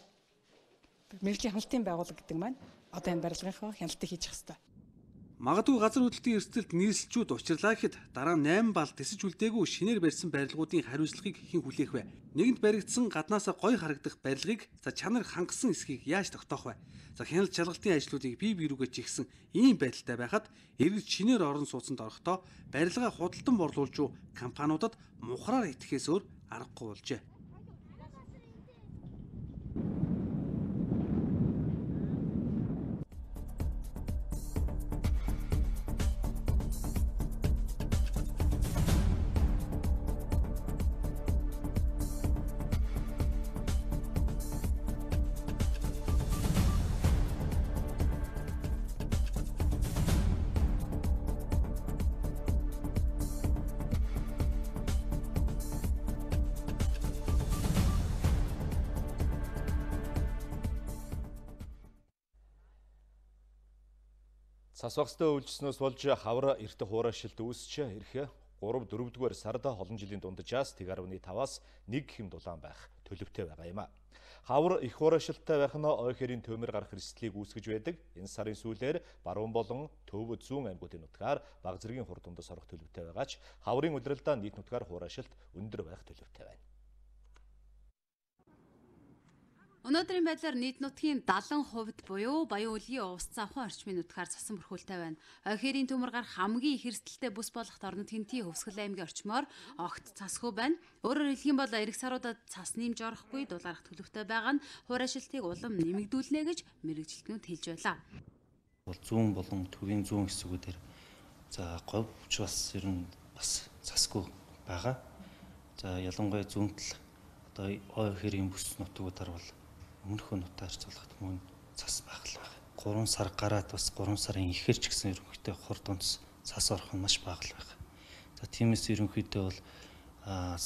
мэргэжлийн хяналтын байгууллага гэдэг маань одоо энэ барилгынхаа хяналтыг хийж хэвээр. Магадгүй газар хөдлөлтийн эрсдэлд нийслэлчүүд учрлаа гэхэд дараа 8 бал тесэж үлдээгүй шинээр барьсан барилгуудын хариуцлагыг хэн хүлээх вэ? Нэгэнд баригдсан гаднаасаа гой харагдах барилгыг за чанар хангасан эсхийг яаж тогтоох вэ? За хяналт шалгалтын ажлуудыг бие биерүүгээ чигсэн ийм байдалтай байхад иргэд шинээр орон сууцнд орохдоо барилгаа худалдан борлуулж буй компаниудад мухраар итгэхээс өөр аргагүй болжээ. Сасвагстай үйлчлснөөс болж хавар эртэ хуурайшилт үүсч ирэх 3-4-р сард олон жилийн дунджаас 1.5-аас 1 хэм дулаан байх төлөвтэй байгаа юм а. Хавар их хуурайшилттай байх нь ой хэрийн төмөр гарах эрсдлийг үүсгэж байдаг. Энэ сарын сүүлээр баруун болон төв зүүн аймагуудын нутгаар баг зэргийн хурд дундас орох төлөвтэй байгаач хаврын удирдлагын нийт нутгаар хуурайшилт өндөр байх төлөвтэй байна. Өнөөдрийн байдлаар нийт нутгийн 70% буюу Баян өлгийн увс завхан орчмын нутгаар цасан бүрхүүлтэй байна. Ой хэрийн төмөр гарах хамгийн их эрсдэлтэй бүс болох орон тентийн Хөвсгөл аймгийн орчмоор огт цасгүй байна. Өөрөөр хэлэх юм бол эх саруудад цас нэмж орохгүй дулаарах төлөвтэй байгаа нь хуурайшилтыг улам нэмэгдүүлнэ гэж мэргэжилтнүүд хэлж байлаа. Зүүн болон төвийн зүүн хэсгүүдээр за говьч бас ер нь бас цасгүй байгаа. За ялангуяа зүүн тал одоо ой хэрийн бүс нутгуудаар бол өмнөхөө нутаар цолгохт мөн цас байх л байна. 3 сар гараад бас 3 сарын ихэр ч гэсэн ерөнхийдөө хурд дундас цас орох нь маш бага л байна. За тиймээс ерөнхийдөө бол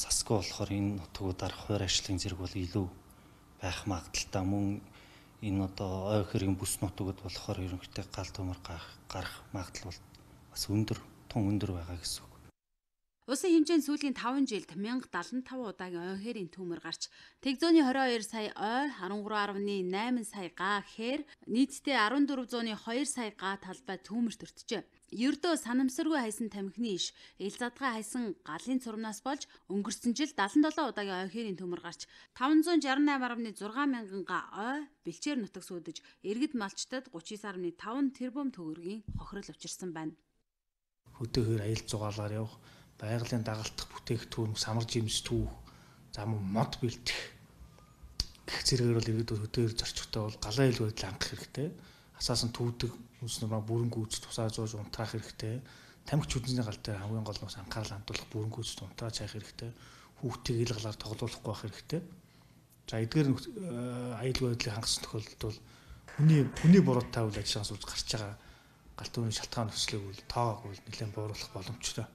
сасгүй болохоор энэ нутгуудаар хуурайшлын зэрэг бол илүү байх магадaltaй мөн энэ одоо ой хэргийн бүс нутгууд болохоор ерөнхийдөө гал төмөр гарах магадлал бол бас тун өндөр байгаа гэсэн үг. Улсын хэмжээнд сүүлийн 5 жилд 1075 удаагийн ой хэрийн төмөр гарч тэг зөөний 22 сая ой 13.8 сая га гэхээр нийтдээ 1402 сая га талбай төмөрт өртжээ. Ердөө санамсаргүй хайсан тамхины иш ил задгаа хайсан галын цурмнаас болж өнгөрсөн жил 77 удаагийн ой хэрийн төмөр гарч 568.6 мянган га ой бэлчээр нутаг сүйдэж иргэд малчтад 39.5 тэрбум төгрөгийн хохирол учирсан байна. Хөдөөхөр аялал зугаалаар явах байгалийн дагалдах бүтээгдэхүүн самар жимс түүх за мод бэлтэх гэх зэрэгээр бол иргэд хөдөөр зорчихтой бол галаа ил байдал хангах хэрэгтэй. Асаасан түүдэг үнс нурмаа бүрэн гүйц тусаа зууж унтраах хэрэгтэй. Тамхич үднэсний гал дээр хамгийн гол нь анхаарал хандуулах бүрэн гүйц унтрааж хайх хэрэгтэй. Хүүхдийг ил галаар тоглоулахгүй байх хэрэгтэй. За эдгээр аюулгүй байдлыг хангасан тохиолдолд бол хүний буруутай үйл ажиллагаанд гарч байгаа галт үүний шалтгаан төслийг бол тоогоогүй нэлээд бууруулах боломжтой.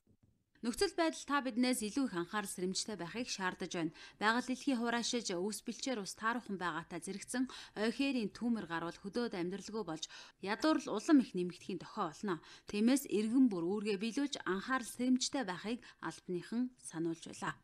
Нөхцөл байдал та биднээс илүү их анхаарал сэрэмжтэй байхыг шаардаж байна. Байгаль дэлхий хураашиж өвс бэлчээр ус тааруухан байгаатай зэрэгцэн ойхээрийн түүмэр гарвал хөдөөд амьдралгүй болж ядуурл улам их нэмэгдэхийн дохио болно. Тиймээс иргэн бүр үүргээ биелүүлж анхаарал сэрэмжтэй байхыг албаныхан сануулж байлаа.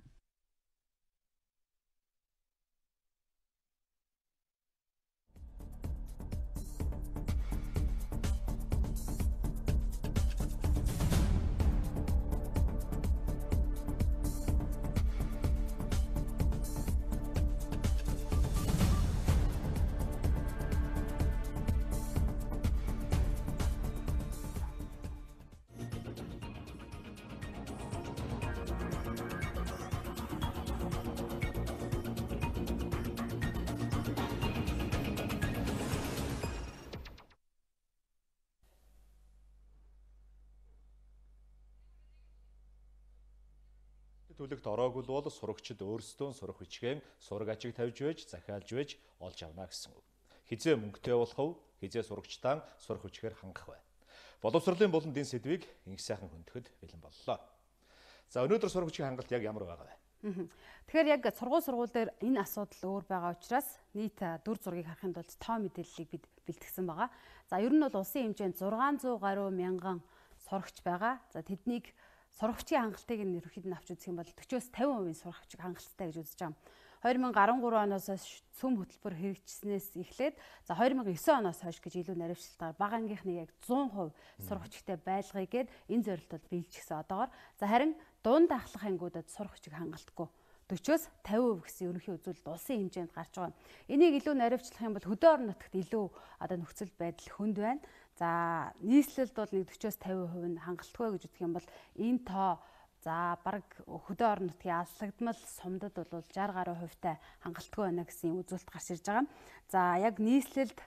Төлөвт ороогүй бол сурагчид өөрсдөө сурах бичгээн сураг ачиг тавьж байж, захиалж байж олж авна гэсэн үг. Хизээ мөнгөтэй болох вэ? Хизээ сурагчдаа сурах хүчээр хангах вэ? Боловсролын буланд энэ сэдвийг инх сайхан хөндөөхөд бэлэн боллоо. За өнөөдөр сурах хүчийн хангалт яг ямар байгаа вэ? Тэгэхээр яг сургууль дээр энэ асуудал өөр байгаа учраас нийт дүр зургийг харахын тулд тоо мэдээллийг бид бэлтгэсэн байгаа. За ер нь бол улсын хэмжээнд 600 гаруй мянган сурагч байгаа. За тэднийг сурагчийн хангалтыг нь ерөнхийд нь авч үзэх юм бол 40-с 50% сурагчийг хангалттай гэж үзэж байгаа. 2013 оноос цөм хөтөлбөр хэрэгжснээс эхлээд за 2009 оноос хойш гэж илүү наривчлалтаар бага ангийнхны яг 100% сурагчтай байлгыг гээд энэ зорилтод биелчихсэн одоогоор. За харин дунд ахлах ангиудад сурагчийг хангалтгүй 40-с 50% гэсэн ерөнхий үзүүлэлт улсын хэмжээнд гарч байгаа. Энийг илүү наривчлах юм бол хөдөө орон нутагт илүү одоо нөхцөл байдал хүнд байна. За нийслэлд бол нэг 40-с 50% нь хангалтгүй гэж үзэх юм бол энэ тоо за бараг хөдөө орон нутгийн алслагдмал сумдад бол 60 гаруй хувьтай хангалтгүй байна гэсэн үзүүлэлт гарч ирж байгаа. За яг нийслэлд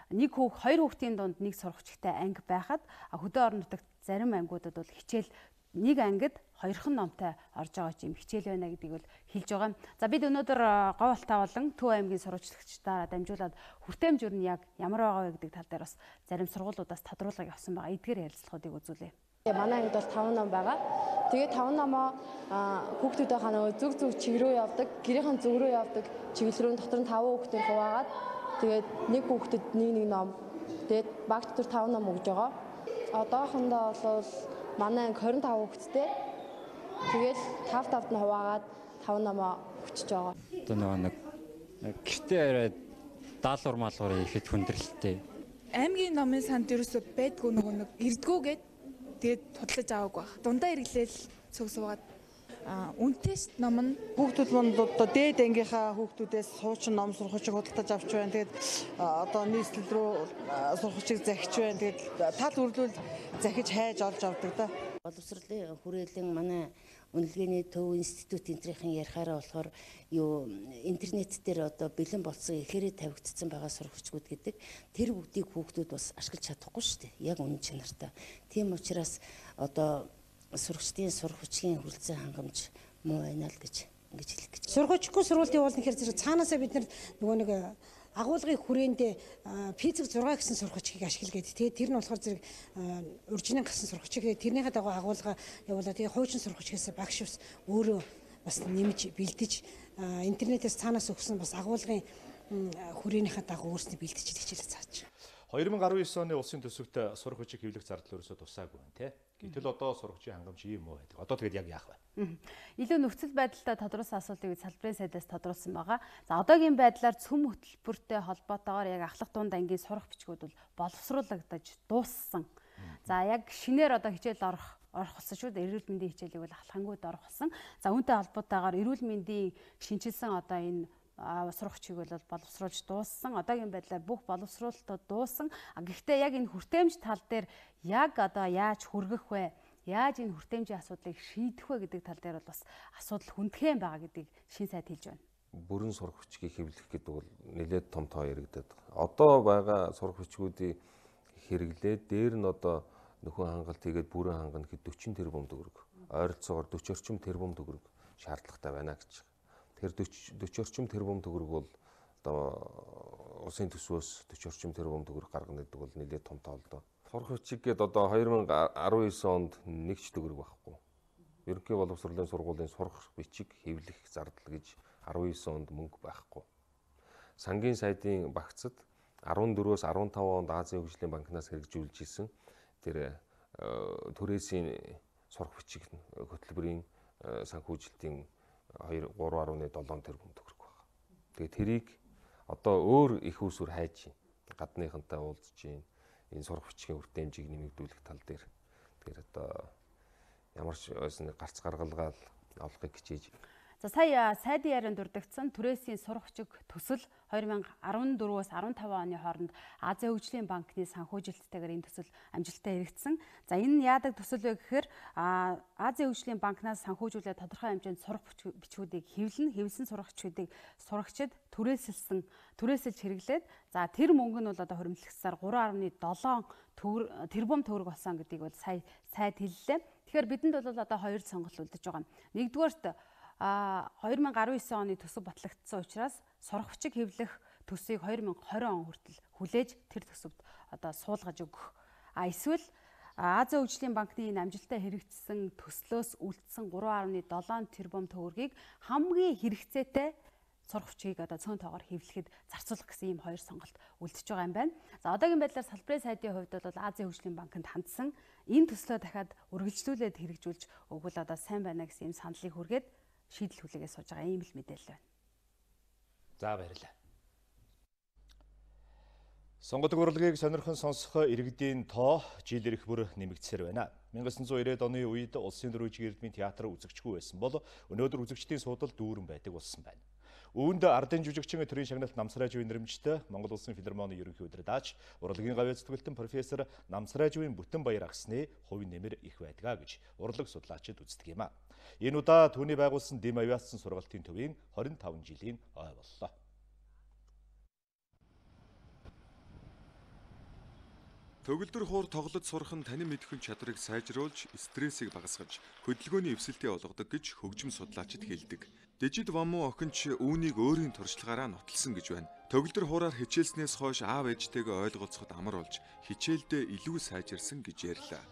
хоёр хүүхдийн дунд нэг сурагчтай анги байхад хөдөө орон нутагт зарим ангиудад бол хичээл нэг ангид хоёрхан номтой орж байгаа ч юм хичээл байна гэдгийг бол хэлж байгаа. За бид өнөөдөр Говьалтай болон Төв аймгийн сурвалжлагчдаараа дамжуулаад хүртээмж юу нь яг ямар байгаа вэ гэдэг тал дээр бас зарим сургуулиудаас тодруулгыг авсан байгаа. Эдгээр ярилцлагуудыг үзүүлье. Манай ангид бол 5 ном байгаа. Тэгээд 5 номоо хүүхдүүдээ ханаа зүг чиг рүү явдаг, гэрийнхэн зүг рүү явдаг. Чиглэл рүү дотор нь 5 хүүхдээр хуваагаад тэгээд нэг хүүхдэд нэг ном. Тэгээд баг дотор 5 ном өгж байгаа. Одоохондоо бол манай анги 25 хүүхэдтэй. Тэгээд 5-5-д нь хуваагаад 5 номоо өчөж байгаа. Одоо нэг гэртээ ирээд даалгавар малгавар ихэд хүндрэлтэй. Аймгийн номын санд ерөөсөө байдгүй нэг эрдгүүгээд тэгээд худалдаж аваагүй баг. Дундаа эргэлээл цуг суугаад үнэтэйс ном нь хүүхдүүд манд одоо дээд ангийнхаа хүүхдүүдээс суучин ном сурахчиг худалдаж авч байна. Тэгээд одоо нийслэл рүү сурахчиг захиж байна. Тэгээд тал үрлүүл захиж хайж олж авдаг да. Боловсролын хүрээлэн манай үнэлгээний төв институт энтрийн ярихаараа болохоор интернет дээр одоо бэлэн болсон ихээрээ тавигдсан байгаа сурагчдууд гэдэг тэр бүгдийг хүүхдүүд бас ашиглаж чадахгүй шүү дээ. Яг үнэн чанартай. Тийм учраас одоо сурагчдын сурах хүчгийн хүрэлцэн хангамж муу байна л гэж ингэж хэлэх гэж. Сургуульчгүй сургуулийн явуулна гэхээр зэрэг цаанаасаа бид нөгөө нэг агуулгын хүрээндээ физик 6 гэсэн сургуульчгийг ашиглгээд тэгээд тэр нь болохоор зэрэг урьдчилан гэсэн сургуульчийг тэрнийхээ дагуу агуулга явуулаад тэгээд хуучин сургуульчгээс багш ус өөрөө бас нэмж бэлдэж интернетээс цаанаас өгсөн бас агуулгын хүрээнийхээ дагуу өөрсдөө бэлдэж хичээлээ зааж. 2019 оны улсын төсөвт сурах хүчийг хэвлэх зардал ерөөсөө тусаагүй байна тий. Гэтэл одоо сурах хүчийн хангамж ийм үү байдаг. Одоо тэгээд яг яах вэ? Илүү нөхцөл байдалтай тодруулсан асуултыг салбарын сайдаас тодруулсан байгаа. За одоогийн байдлаар цөм хөтөлбөртэй холбоотойгоор яг ахлах дунд ангийн сурах бичгүүд бол боловсруулагдаж дууссан. За яг шинээр одоо хичээл орох болсон шүү дээ. Эрүүл мэндийн хичээлийг бол ахлахангүйд орох болсон. За үүнтэй холбоотойгоор эрүүл мэндийн шинжилсэн одоо энэ сурах хүчийг бол боловсруулж дууссан. Одоогийн байдлаар бүх боловсруулалтууд дууссан. Гэхдээ яг энэ хүртээмж тал дээр яг одоо яаж хүргэх вэ? Яаж энэ хүртээмжийн асуудлыг шийдэх вэ гэдэг тал дээр бол бас асуудал хүндхэн байгаа гэдгийг шин сайд хэлж байна. Бүрэн сурах хүчийг хэвлэх гэдэг бол нэлээд том тоо яригдаад байна. Одоо байгаа сурах хүчгүүдийг хэрэглээд дээр нь одоо нөхөн хангалт хийгээд бүрэн хангана гэхэд 40 тэрбум төгрөг. Ойролцоогоор 40 орчим тэрбум төгрөг шаардлагатай байна гэж. Тэгэхээр 40 орчим тэрбум төгрөг бол одоо улсын төсвөөс 40 орчим тэрбум төгрөг гаргана гэдэг бол нэлээд том тоолдоо. Сурах хүчийг гээд одоо 2019 онд нэг ч төгрөг байхгүй. Ерөнхий боловсролын сургуулийн сурах бичиг хэвлэх зардал гэж 19 онд мөнгө байхгүй. Сангийн сайдын багцад 14-өөс 15 онд Азийн хөгжлийн банкнаас хэрэгжүүлж исэн тэр түрээсийн сурах бичиг хөтөлбөрийн санхүүжилтийн 3.7 тэрбум төгрөг байна. Тэгээ тэрийг одоо өөр их усүр хайж гадныхантай уулзж энэ сурах бичгийн үр хэмжээг нэмэгдүүлэх тал дээр тэгэхээр одоо ямар ч байсан гарц гаргалгаал олохыг хичээж. За сая сайдын ярианд дурддагдсан түрээсийн сурах бичиг төсөл 2014-өөс 15 оны хооронд Азийн хөгжлийн банкны санхүүжилттэйгээр энэ төсөл амжилттай хэрэгжсэн. За энэ яадаг төсөл вэ гэхээр Азийн хөгжлийн банкнаас санхүүжүүлээд тодорхой хэмжээнд сурах бичгүүдийг хэвлэн сурах бичгүүдийг сурагчид түрээсэлж хэрэглээд за тэр мөнгө нь бол одоо хуримтлагдсаар 3.7 тэрбум төгрөг болсон гэдгийг бол сая сайд хэллээ. Тэгэхээр бидэнд бол одоо хоёр сонголт үлдэж байгаа. Нэгдүгээрт 2019 оны төсөв батлагдсан учраас сурах бичиг хэвлэх төсвийг 2020 он хүртэл хүлээж тэр төсөвд одоо суулгаж өгөх. Эсвэл Азийн хөгжлийн банкны энэ амжилттай хэрэгжсэн төслөөс үлдсэн 3.7 тэрбум төгрөгийг хамгийн хэрэгцээтэй сурах бичгийг одоо цөөн тоогоор хэвлэхэд зарцуулах гэсэн ийм хоёр сонголт үлдэж байгаа юм байна. За одоогийн байдлаар салбарын сайдын хувьд бол Азийн хөгжлийн банкнд хандсан энэ төслөө дахиад үргэлжлүүлээд хэрэгжүүлж өгвөл одоо сайн байна гэсэн ийм саналыг хүргээд шийдэл хүлээгээ сууж байгаа ийм л мэдээлэл байна. За баярлалаа. Сонгодог урлагийг сонирхон сонсох иргэдийн тоо жил ирэх бүр нэмэгдсээр байна. 1990-ад оны үед улсын дөрвижин эрдмийн театр үзэгчгүй байсан бол өнөөдөр үзэгчдийн суудал дүүрэн байдаг болсон байна. Үүнд ардын жүжигчин төрийн шагналт Намсрайживын нэрмжтэй Монгол Улсын филармоны ерөнхий удирдаач, урлагийн гавьяа зүтгэлтэн профессор Намсрайживын бүтэн баяр агсны хувийн нэмэр их байдгаа гэж урлаг судлаачид үздэг юм а. Энэ удаа түүний байгуулсан дэм авиацсан сургалтын төвийн 25 жилийн ой боллоо. Төгөлдөр хуур тоглож сурах нь таны мэдхэн чадрыг сайжруулж, стрессийг багасгаж, хөдөлгөөний эвсэлтээ олгодог гэж хөгжим судлаачид хэлдэг. Дижид Вамуу охинч үүнийг өөрийн туршлагаараа нотолсон гэж байна. Төгөлдөр хуураар хичээлснээс хойш аав ээжтэйгээ ойлголцоход амар болж, хичээлдээ илүү сайжирсан гэж ярьлаа.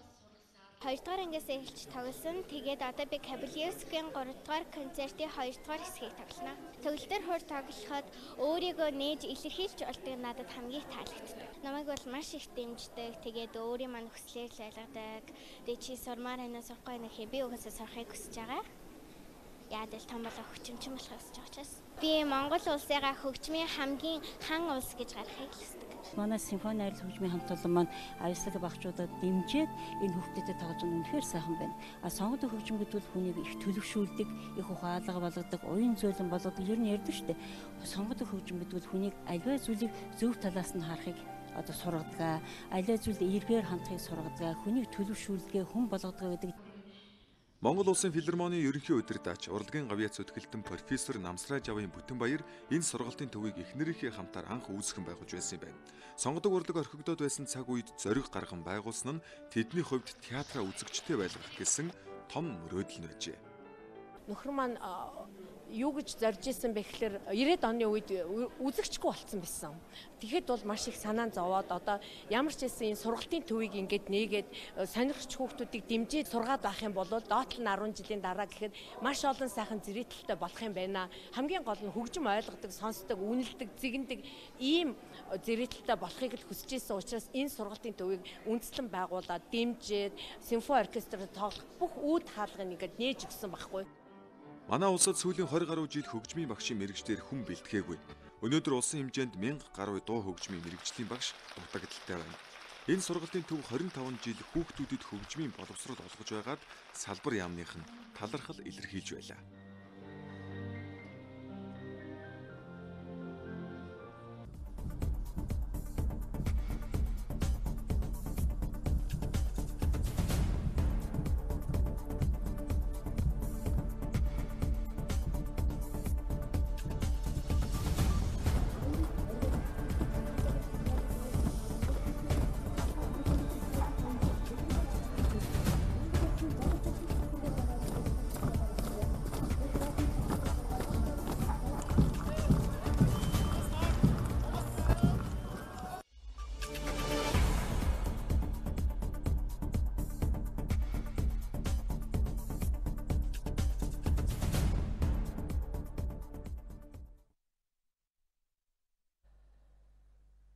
2 дугаар ангиас эхэлж тоглосон. Тэгээд одоо би Кабелевскийн 3 дугаар концертын 2 дугаар хэсгийг тоглоно. Төгөлдөр хуур тоглоход өөрийгөө нээж илэрхийлж болдог надад хамгийн таалагддаг. Намайг бол маш их дэмждэг. Тэгээд өөрийн маань хүслээр л байлгадаг. Тэгээд чи сурмаар байна сурахгүй байна гэхэд би угаасаа сурахыг хүсэж байгаа. Яад л том болох хүчимчин болох гэж байгаа учраас би Монгол улсыгаа хөгжмийн хамгийн хан улс гэж гаргахыг хүсдэг. Манай симфони арил хөгжмийн хамт олон маань аяслаг багчуудад дэмжиж энэ хүүхдэдэд тоглож байгаа нь үнэхээр сайхан байна. Сонгодог хөгжим гэдэг бол хүнийг их төлөвшүүлдэг, их ухаалага болгодог, уян зөөлөн болгодог ер нь ярьдаг шүү дээ. Сонгодог хөгжим гэдэг бол хүнийг альва зүйлийг зөв талаас нь харахыг одоо сургадаг, альва зүйлд эргээр хандахыг сургадаг, хүнийг төлөвшүүлдэг, хүн болгодог гэдэг. Монгол Улсын филармоны ерөнхий удирдаач, урлагийн гавьяа зүтгэлтэн профессор Намсрайживын бүтэн баяр энэ сургалтын төвийг эхнэрийнхээ хамтаар анх үүсгэн байгуулж байсан юм байна. Сонгодог урлаг орхигдоод байсан цаг үед зориг гарган байгуулсан нь тэдний хувьд театраа үзэгчтэй байлгах гэсэн том мөрөөдөл нь байжээ. Нөхөр маань юу гэж зорж исэн бэ гэхээр 90-ад оны үед үзэгчгүй болцсон байсан. Тэгэхэд бол маш их санаа зовоод одоо ямар ч байсан энэ сургалтын төвийг ингээд нээгээд сонирхч хүүхдүүдийг дэмжиж сургаад байх юм бол доотлол нь 10 жилийн дараа гэхэд маш олон сайхан зэрэгтэлтэй болох юм байна. Хамгийн гол нь хөгжим ойлгодог, сонсдог, үнэлдэг, зэгэндэг ийм зэрэгтэлтэй болохыг л хүсэж исэн учраас энэ сургалтын төвийг үндэслэн байгуулад дэмжиж симфони оркестрт тоглох бүх үүд хаалгыг ингээд нээж өгсөн байхгүй. Манай улсад сүүлийн 20 гаруй жил хөгжмийн багшийн мэрэгчдэр хүн бэлтгээгүй. Өнөөдөр улсын хэмжээнд 1000 гаруй дуу хөгжмийн мэрэгчлийн багш дутагдaltaй байна. Энэ сургалтын төв 25 жил хүүхдүүдэд хөгжмийн боловсрол олгож байгаад салбар яамных нь талархал илэрхийлж байлаа.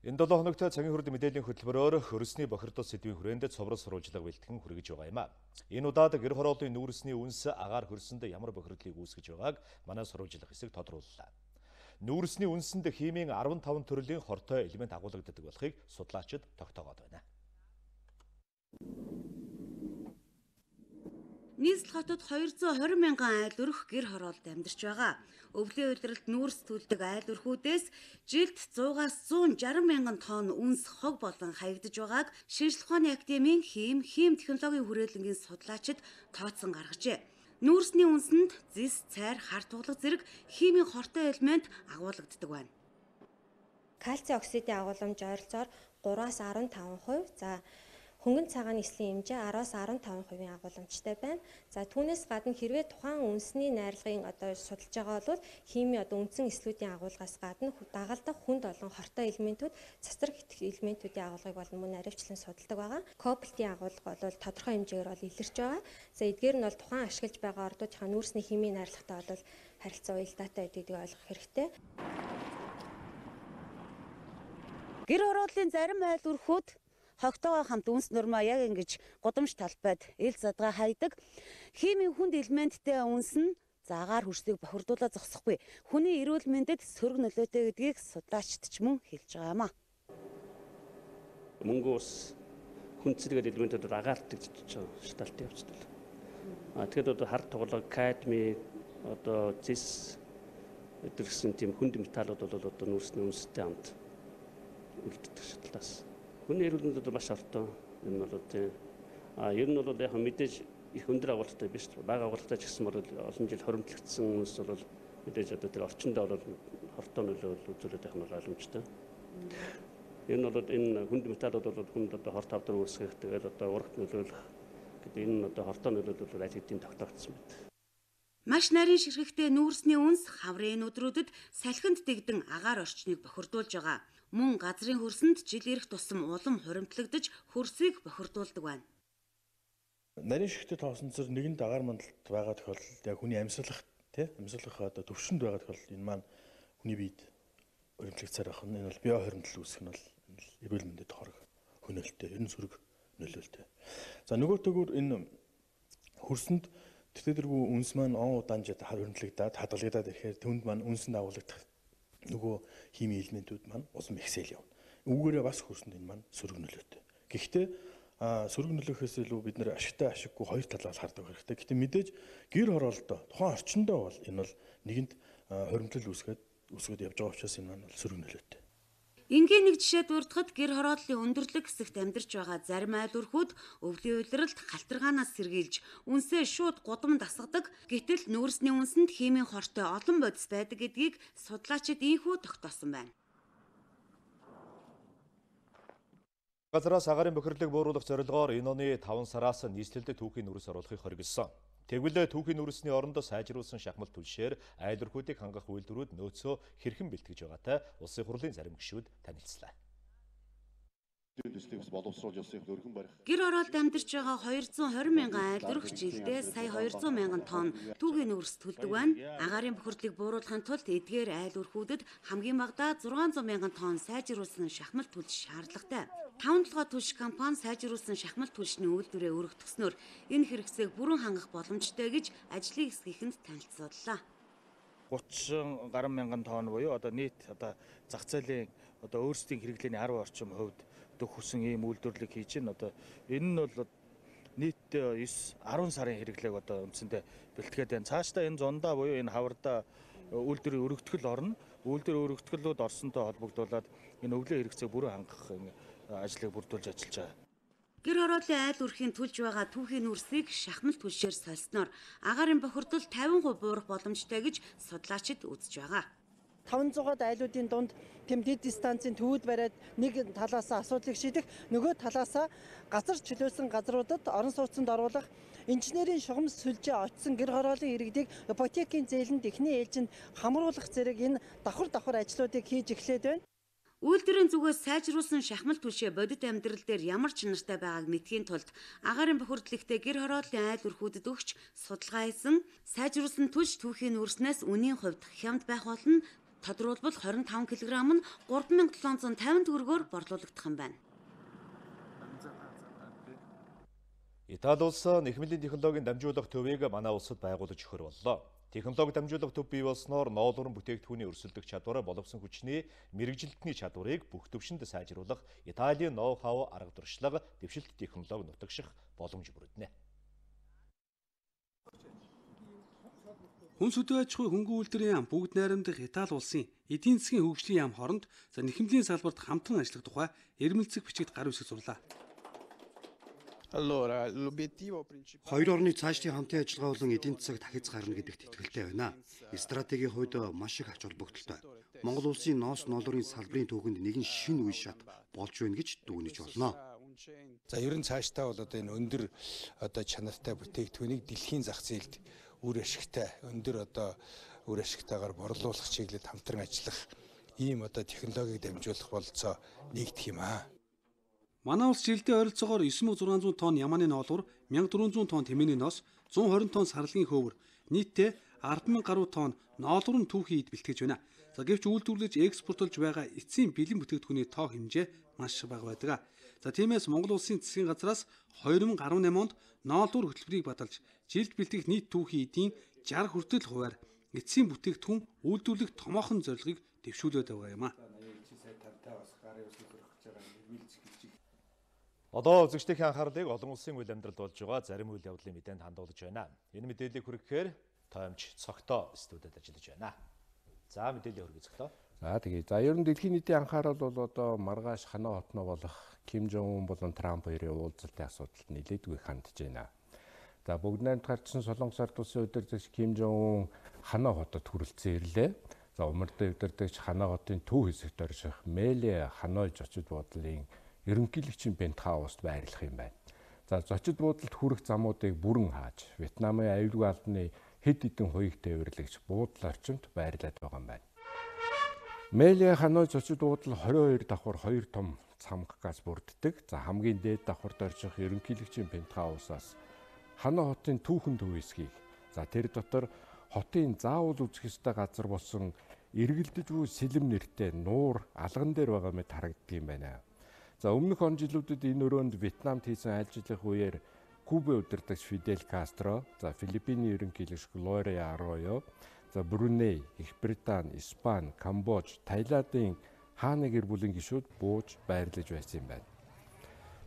Энэ 7 хоногт цагийн хүрд мэдээллийн хөтөлбөрөөр хөрсний бохирдол сэдвийн хүрээнд цоврол сурвалжлага бэлтгэн хүргэж байгаа юм а. Энэ удаад гэр хорооллын нүүрсний үнс агаар хөрсөнд ямар бохирдлыг үүсгэж байгааг манай сурвалжлах хэсэг тодрууллаа. Нүүрсний үнсэнд химийн 15 төрлийн хортой элемент агуулгаддаг болохыг судлаачид тогтоогоод байна. Нийслэл хотод 220 мянган айл өрх гэр хороолд амьдарч байгаа. Өвлийн улиралд нүүрс төлдөг айл өрхүүдээс жилд 100-аас 160 мянган тонн үнс хог болон хаягдж байгааг Шинжлэх ухааны академийн хим технологийн хүрээлэнгийн судлаачид тооцсон гаргажээ. Нүүрсний үнсэнд зис, цайр, хар туглаг зэрэг химийн хортой элемент агуулгаддаг байна. Кальци оксидын агуулмж ойролцоогоор 3-аас 15%, за хөнгөн цагаан эслийн хэмжээ 10-аас 15% агуулмжтай байна. За түүнээс гадна хэрвээ тухайн үнсний найрлагын судалж байгаа бол хими үндсэн эслүүдийн агуулгаас гадна дагалдах хүнд олон хортой элементүүд, цацраг элементүүдийн агуулгыг бол мөн наривчлан судалдаг байгаа. Коплтын агуулга бол тодорхой хэмжээгээр бол илэрч байгаа. За эдгээр нь бол тухайн ашиглаж байгаа ордуудынхаа нүүрсний химийн найрлагатай бол харилцаа уялдаатай гэдгийг ойлгох хэрэгтэй. Гэр хорооллын зарим айл өрхүүд хогтойгоо хамт үнс нурмаа яг ингэж гудамж талбайд ил задгаа хайдаг. Химийн хүнд элементтэй үнс нь агаар хөрсийг бохирдуулаад зогсохгүй. Хүний эрүүл мэндэд сөрөг нөлөөтэй гэдгийг судлаачид ч мөн хэлж байгаа юм а. Мөнгө ус хүнцлэгээр элементүүд агаардаг шалтгаалт явцдаг. Тэгэхээр хар туглаг, кадми, зис гэсэн тийм хүнд металлууд бол нүүрсний үнстэй хамт үлддэг шалтгаалаас. Хүний эрүүл мэндэд маш ортой. Энэ бол тийм. Ер нь бол яг мэдээж их өндөр агуулгатай биш. Бага агуулгатай ч гэсэн бол олон жил хоримтлагдсан үнс бол мэдээж тэр орчиндөө бол хортой нөлөө үзүүлээд байх нь ойлгомжтой. Ер нь бол энэ хүнд металлууд бол хүнд хорт тавдар үүсгэх тэгээд урагт нөлөөлөх гэдэг энэ хортой нөлөөлөл бол аль хэдийн тогтоогдсон байна. Маш нарийн ширхэгтэй нүүрсний үнс хаврын өдрүүдэд салхинд дэгдэн агаар орчныг бохирдуулж байгаа. Мөн газрын хөрсөнд жил ирэх тусам улам хуримтлагдаж хөрсийг бохирдуулдаг байна. Нарийн ширхэгтэй тоосонцор нэгэнд агаар мандалд байгаа тохиолдолд яг хүний амьсгалах төвшөнд байгаа тохиолдолд энэ маань хүний биед хуримтлагцаар байх нь энэ бол био хоримтлал үүсэх нь бол эрүүл мэндэд хорог хөнөөлтөй, ер нь сөрөг нөлөөлтөй. За нөгөө төгөөр энэ хөрсөнд тэрдэргүй үнс маань он удаанжид хуримтлагдаад хадгалагдаад ирэхээр түнд маань үнсэнд агуулгадах нөгөө химийн элементүүд маань улам ихсэл явна. Үүгээрээ бас хөрсөнд энэ маань сөрөг нөлөөтэй. Гэхдээ сөрөг нөлөөхөөс илүү бид нэр ашигтай ашиггүй хоёр талаас хардаг хэрэгтэй. Гэхдээ мэдээж гэр хороолдоо тухайн орчиндөө бол энэ бол нэгэнд хоримтлал үүсгээд явж байгаа учраас энэ маань бол сөрөг нөлөөтэй. Ингийн нэг жишээ дурдахад гэр хорооллын өндөрлөг хэсэгт амьдарч байгаа зарим айл өрхүүд өвлийн улиралд халтаргаанаас сэргийлж үнсээ шууд гудам дасгадаг. Гэтэл нүүрсний үнсэнд химийн хортой олон бодис байдаг гэдгийг судлаачид ийхүү тогтоосон байна. Газраас агаарын бохирдлыг бууруулах зорилгоор энэ оны 5 сараас нийслэлд түүхийн нүүрс оруулахыг хоригдсон. Тэгвэл түүхийн нүүрсний оронд сайжруулсан шахмал түлшээр айл өрхүүдийг хангах үйлдвэрүүд нөөцөө хэрхэн бэлтгэж байгаатай улсын хурлын зарим гишүүд танилцлаа. Гэр хороолд амьдарч байгаа 220 мянган айл өрх жилдээ сая 200 мянган тонн түүхийн нүүрс төлдөг байна. Агаарын бохирдлыг бууруулахын тулд эдгээр айл өрхүүдэд хамгийн багадаа 600 мянган тонн сайжруулсан шахмал түлш шаардлагатай. 5 толгой түлш компани сайжруулсан шахмал түлшний үйлдвэрээ өргөтгснөөр энэ хэрэгцээг бүрэн хангах боломжтой гэж ажлын хэсгийнхэнд танилцууллаа. 30 гаруй мянган тонн буюу нийт зах зээлийн өөрсдийн хэрэглээний 10 орчим хувьд хүсэн ийм үйлдвэрлэлийг хийж байна. Энэ нь бол нийтдээ 9-10 сарын хэрэглээг үндсэндээ бэлтгээд байна. Цаашдаа энэ зундаа буюу энэ хаварда үйлдвэрийн өргөтгөл орно. Үйлдвэрийн өргөтгөлүүд орсонтой холбогдуулаад энэ өвлийн хэрэгцээг бүрэн хангах ажлыг бүрдүүлж ажиллаж байгаа. Гэр хорооллын айл өрхийн түлж байгаа түүхийн нүүрсийг шахмал түлшээр сольсноор агаарын бохирдол 50% буурах боломжтой гэж судлаачид үзэж байгаа. 500-аад айлуудын дунд тэмдэг дистанцын төвүүд бариад нэг талаасаа асуудлыг шийдэх, нөгөө талаасаа газар чөлөөсөн газруудад орон сууцнд оруулах, инженерийн шугам сүлжээ очсон гэр хорооллын иргэдийг ипотекийн зээлэнд эхний ээлжинд хамруулах зэрэг энэ давхар ажлуудыг хийж эхлээд байна. Үйлдвэрийн зүгээс сайжруулсан шахмал түлшээ бодит амьдрал дээр ямар чанартай байгааг мэдхийн тулд агаарын бохирдлогтой гэр хорооллын айл өрхүүдэд өгч судалгаа хийсэн. Сайжруулсан түлш түүхийн нүүрснээс үнийн хувьд хямд байх болно. Тодорхойлбол 25 кг нь 3750 төгрөгөөр борлуулагдах юм байна. Итали улс нэхмэлийн технологийн дамжуулах төвийг манай улсад байгуулж өгөхөр боллоо. Технологи дамжуулах төв бий болсноор ноолуурын бүтээгдэхүүний өрсөлдөх чадвар боловсон хүчний мэрэгжилтний чадварыг бүх төвшөнд сайжруулах Италийн ноу-хау арга туршлага дэвшилт технологи нутагших боломж бүрдэнэ. Хүнс хөдөө аж ахуй хөнгөн үйлдвэрийн яам бүгд найрамдах Итали улсын эдийн засгийн хөгжлийн яам хооронд нэхмэлийн салбарт хамтран ажиллах тухай эрмэлзэх бичигт гар үсэг сурлаа. Хоёр орны цаашдын хамтын ажиллагаа болон эдийн засаг дахиж гарна гэдэгт итгэлтэй байна. Стратегийн хувьд маш их ач холбогдолтой. Монгол улсын ноос ноолуурын салбарын түүхэнд нэгэн шинэ үе шат болж байна гэж дүгнэж болно. За ер нь цаашдаа бол одоо энэ өндөр одоо чанартай бүтээгдэхүүнийг дэлхийн зах зээлд үр ашигтай өндөр одоо үр ашигтайгаар борлуулах чиглэлд хамтран ажиллах ийм одоо технологиг дамжуулах болцоо нэгдэх юм аа. Манай улс жилдээ ойролцоогоор 9600 тонн ямааны ноолуур, 1400 тонн тэмээний ноос, 120 тонн сарлагын хөөвөр, нийтдээ 10,000 гаруй тонн ноолуурын түүхий эд бэлтгэж байна. За гэвч үйлдвэрлэж экспортлж байгаа эцсийн бэлэн бүтээгдэхүүний тоо хэмжээ маш бага байдаг. За тиймээс Монгол улсын засгийн газраас 2018 онд ноолуур хөтөлбөрийг баталж, жилд бэлтгэх нийт түүхий эдийн 60 хүртэл хувиар эцсийн бүтээгдэхүүн үйлдвэрлэх томоохон зорилгыг дэвшүүлээд байгаа юм а. Одоо үзэгчдийн анхаарлыг олон улсын үйл амьдралд болж байгаа зарим үйл явдлын мэдээнд хандуулж байна. Энэ мэдээллийг хүргэхээр тоомч цогтоо студид ажиллаж байна. За мэдээллийн хүргэе цогтоо. За тэгээ. За ер нь дэлхийн нийтийн анхаарал бол одоо маргааш ханаа хотноо болох Ким Жон Ун болон Трамп хоёрын уулзалтын асуудалд нэлээдгүй хандж байна. За бүгд найрамд гарчсан Солонгос ард улсын удирдагч Ким Жон Ун ханаа хотод хүрэлцэн ирлээ. За умардан удирдагч ханаа хотын төв хэсэгт орших Мэлэ Ханой зочид буудлын ерөнхийлөгчийн Пентхауст байрлах юм байна. За зочид буудалд хүрэх замуудыг бүрэн хааж, Вьетнамын аюулгүй албаны хэд хэдэн хуйг тээвэрлэгч буудал орчимд байрлаад байгаа юм байна. Мэлэ Ханой зочид буудал 22 давхар 2 том цамх газ бүрддэг. За хамгийн дээд давхарт орших ерөнхийлөгчийн Пентхаусаас Ханаа хотын түүхэн төв хэсгийг, за тэр дотор хотын заавал үзэх ёстой газар болсон эргэлдэж буй сэлэм нэртэй нуур алган дээр байгаа мэт харагддаг юм байна. За өмнөх он жилүүдэд энэ өрөөнд Вьетнамд хийсэн айлчлах үеэр Кубын удирдагч Фидель Кастро, за Филиппиний ерөнхийлөгч Глория Арроё, за Бруней, Их Британи, Испани, Камбож, Таиландын хааны гэр бүлийн гишүүд бууж байрлаж байсан юм байна.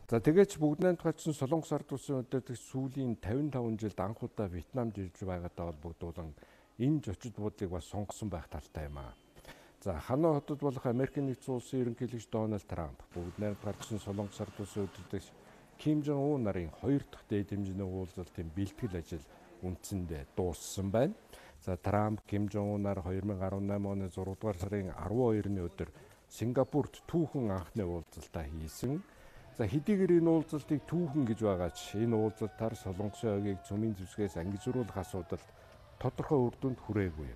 За тэгээч бүгд найрамд гарчсан Солонгос ард улсын удирдагч сүүлийн 55 жилд анх удаа Вьетнамд ирж байгаатай холбогдуулан энэ зочид буудлыг бас сонгосон байх талтай юм аа. За Ханаа хотод болох Америкийн нэгдсэн улсын ерөнхийлөгч Дональд Трамп бүгд найрамд гарчсан Солонгос ард улсын удирдагч Ким Жон Ун нарын 2 дахь дээд хэмжээний уулзалтын бэлтгэл ажил үндсэндээ дууссан байна. За Трамп Ким Жон Ун нар 2018 оны 6 дугаар сарын 12-ны өдөр Сингапурт түүхэн анхны уулзалтаа хийсэн. За хэдийгээр энэ уулзалтыг түүхэн гэж байгаач энэ уулзалтаар Солонгосын хойгийг цөмийн зэвсгээс ангижруулах асуудалд тодорхой үр дүнд хүрээгүй.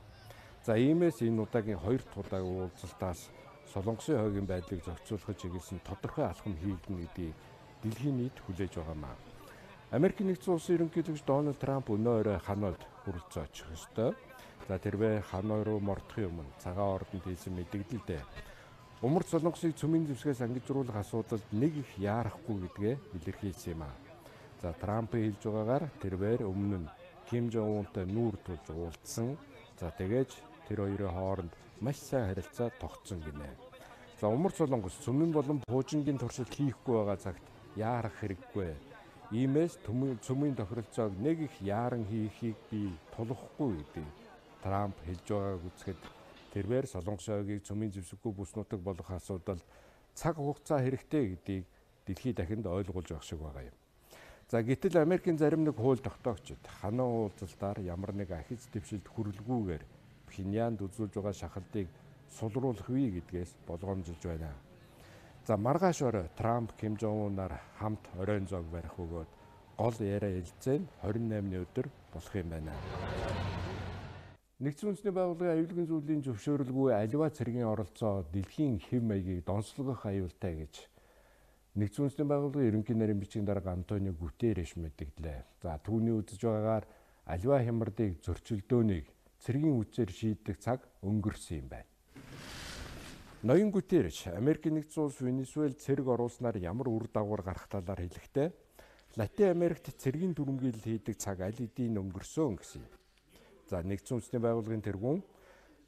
За иймээс энэ удаагийн 2 дахь удаагийн уулзалтаас Солонгосын хойгийн байдлыг зохицуулахыг чиглэсэн тодорхой алхам хийгдэнэ гэдгийг дэлхийн нийт хүлээж байгаамаа. Америкийн нэгдсэн улсын ерөнхийлөгч Дональд Трамп өнөө орой Ханоид хүрэлцэн очих ёстой. За тэрвээ Ханой руу мордохын өмнө цагаан ордонд хийсэн мэдээлэлдээ умард Солонгосыг цөмийн зэвсгээс ангижруулах асуудалд нэг их яарахгүй гэдгээ илэрхийлсэн юм аа. За Трампын хэлж байгаагаар тэрвээр өмнө нь Ким Жон Унтай нүүр тулж уулзсан. За тэгээж тэр хоёрын хооронд маш сайн харилцаа тогтсон гинэ. За умард Солонгос цөмийн болон пуужингийн туршилт хийхгүй байгаа цагт яарах хэрэггүй. Иймээс цөмийн тохиролцоог нэг их яаран хийхийг би тулахгүй гэдэг Трамп хэлж байгааг үзэхэд тэрвээр Солонгосын хойгийг цөмийн зэвсэггүй бүс нутаг болох асуудалд цаг хугацаа хэрэгтэй гэдгийг дэлхийд дахинд ойлгуулж авах шиг байгаа юм. За гэтэл Америкийн зарим нэг хууль тогтоогчид Ханаа уулзалтаар ямар нэг ахиц дэвшилд хүрэлгүйгээр Пхеньянд үзүүлж байгаа шахалтыг сулруулах вэ гэдгээс болгоомжилж байна. За маргааш орой Трамп Ким Жон Унаар хамт оройн зоог барих бөгөөд гол яриа хэлцээ нь 28-ны өдөр болох юм байна. Нэгдсэн үндэсний байгууллагын аюулгүй зүйлийн зөвшөөрөлгүй аливаа цэргийн оролцоо дэлхийн хэв маягийг донслогох аюултай гэж Нэгдсэн үндэсний байгууллагын ерөнхий нарийн бичгийн дарга Антонио Гутерреш мэдгдлээ. За түүний үзэж байгаагаар аливаа хямралыг зөрчилдөөнийг цэргийн үсээр шийдэх цаг өнгөрсөн юм байна. Ноён Гүтериш Америкийн нэгдсэн улс Венесуэл цэрэг оруулснаар ямар үр дагавар гарах талаар хэлэхдээ Латин Америкт цэргийн дүрмгийл хийдэг цаг аль хэдийн өнгөрсөн гэсэн юм. За нэгдсэн үндэсний байгууллагын тэргүүн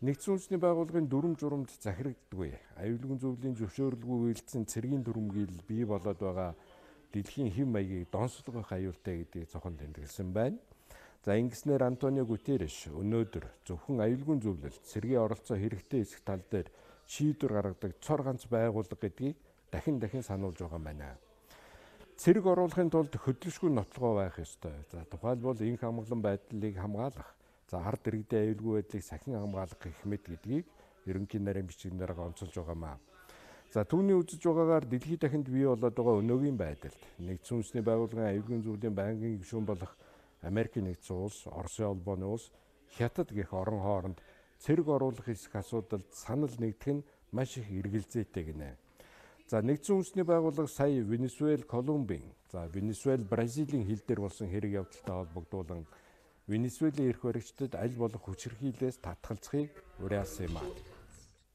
нэгдсэн үндэсний байгууллагын дүрм журамд захирагддаггүй аюулгүй зөвлөлийн зөвшөөрлгүй үйлдсэн цэргийн дүрмгийл бий болоод байгаа дэлхийн хэм маягийг донслогох аюултай гэдгийг цохон тэмдэглэсэн байна. За ингэснээр Антонио Гүтериш өнөөдөр зөвхөн аюулгүй зөвлөлд цэргийн оролцоо хэрэгтэй эсэх тал дээр шийдвэр гаргадаг цор ганц байгууллага гэдгийг дахин сануулж байгаа юм байна. Цэрэг оруулахын тулд хөдөлшгүй нотлогоо байх ёстой. За тухайлбал инх амгалан байдлыг хамгаалах, за ард иргэдийн аюулгүй байдлыг сахин хамгаалах гэх мэт гэдгийг ерөнхий нарийн бичигнээр онцолж байгаа маа. За түүний үзэж байгаагаар дэлхийд дахинд бий болоод байгаа өнөөгийн байдалд нэгдсэн үндэсний байгууллагын аюулгүй зөвлөлийн байнгын гишүүн болох Америкийн нэгдсэн улс, Оросын холбооны улс, Хятад гэх орон хооронд цэрэг оруулах эсэх асуудалд санал нэгдэх нь маш их эргэлзээтэй гинэ. За нэгдсэн үндэсний байгууллага сая Венесуэл, Колумбийн, за Венесуэл, Бразилийн хил дээр болсон хэрэг явдалтай холбогдуулан Венесуэлийн эрх баригчдад аль болох хүчирхийлээс татгалзахыг уриалсан юм а.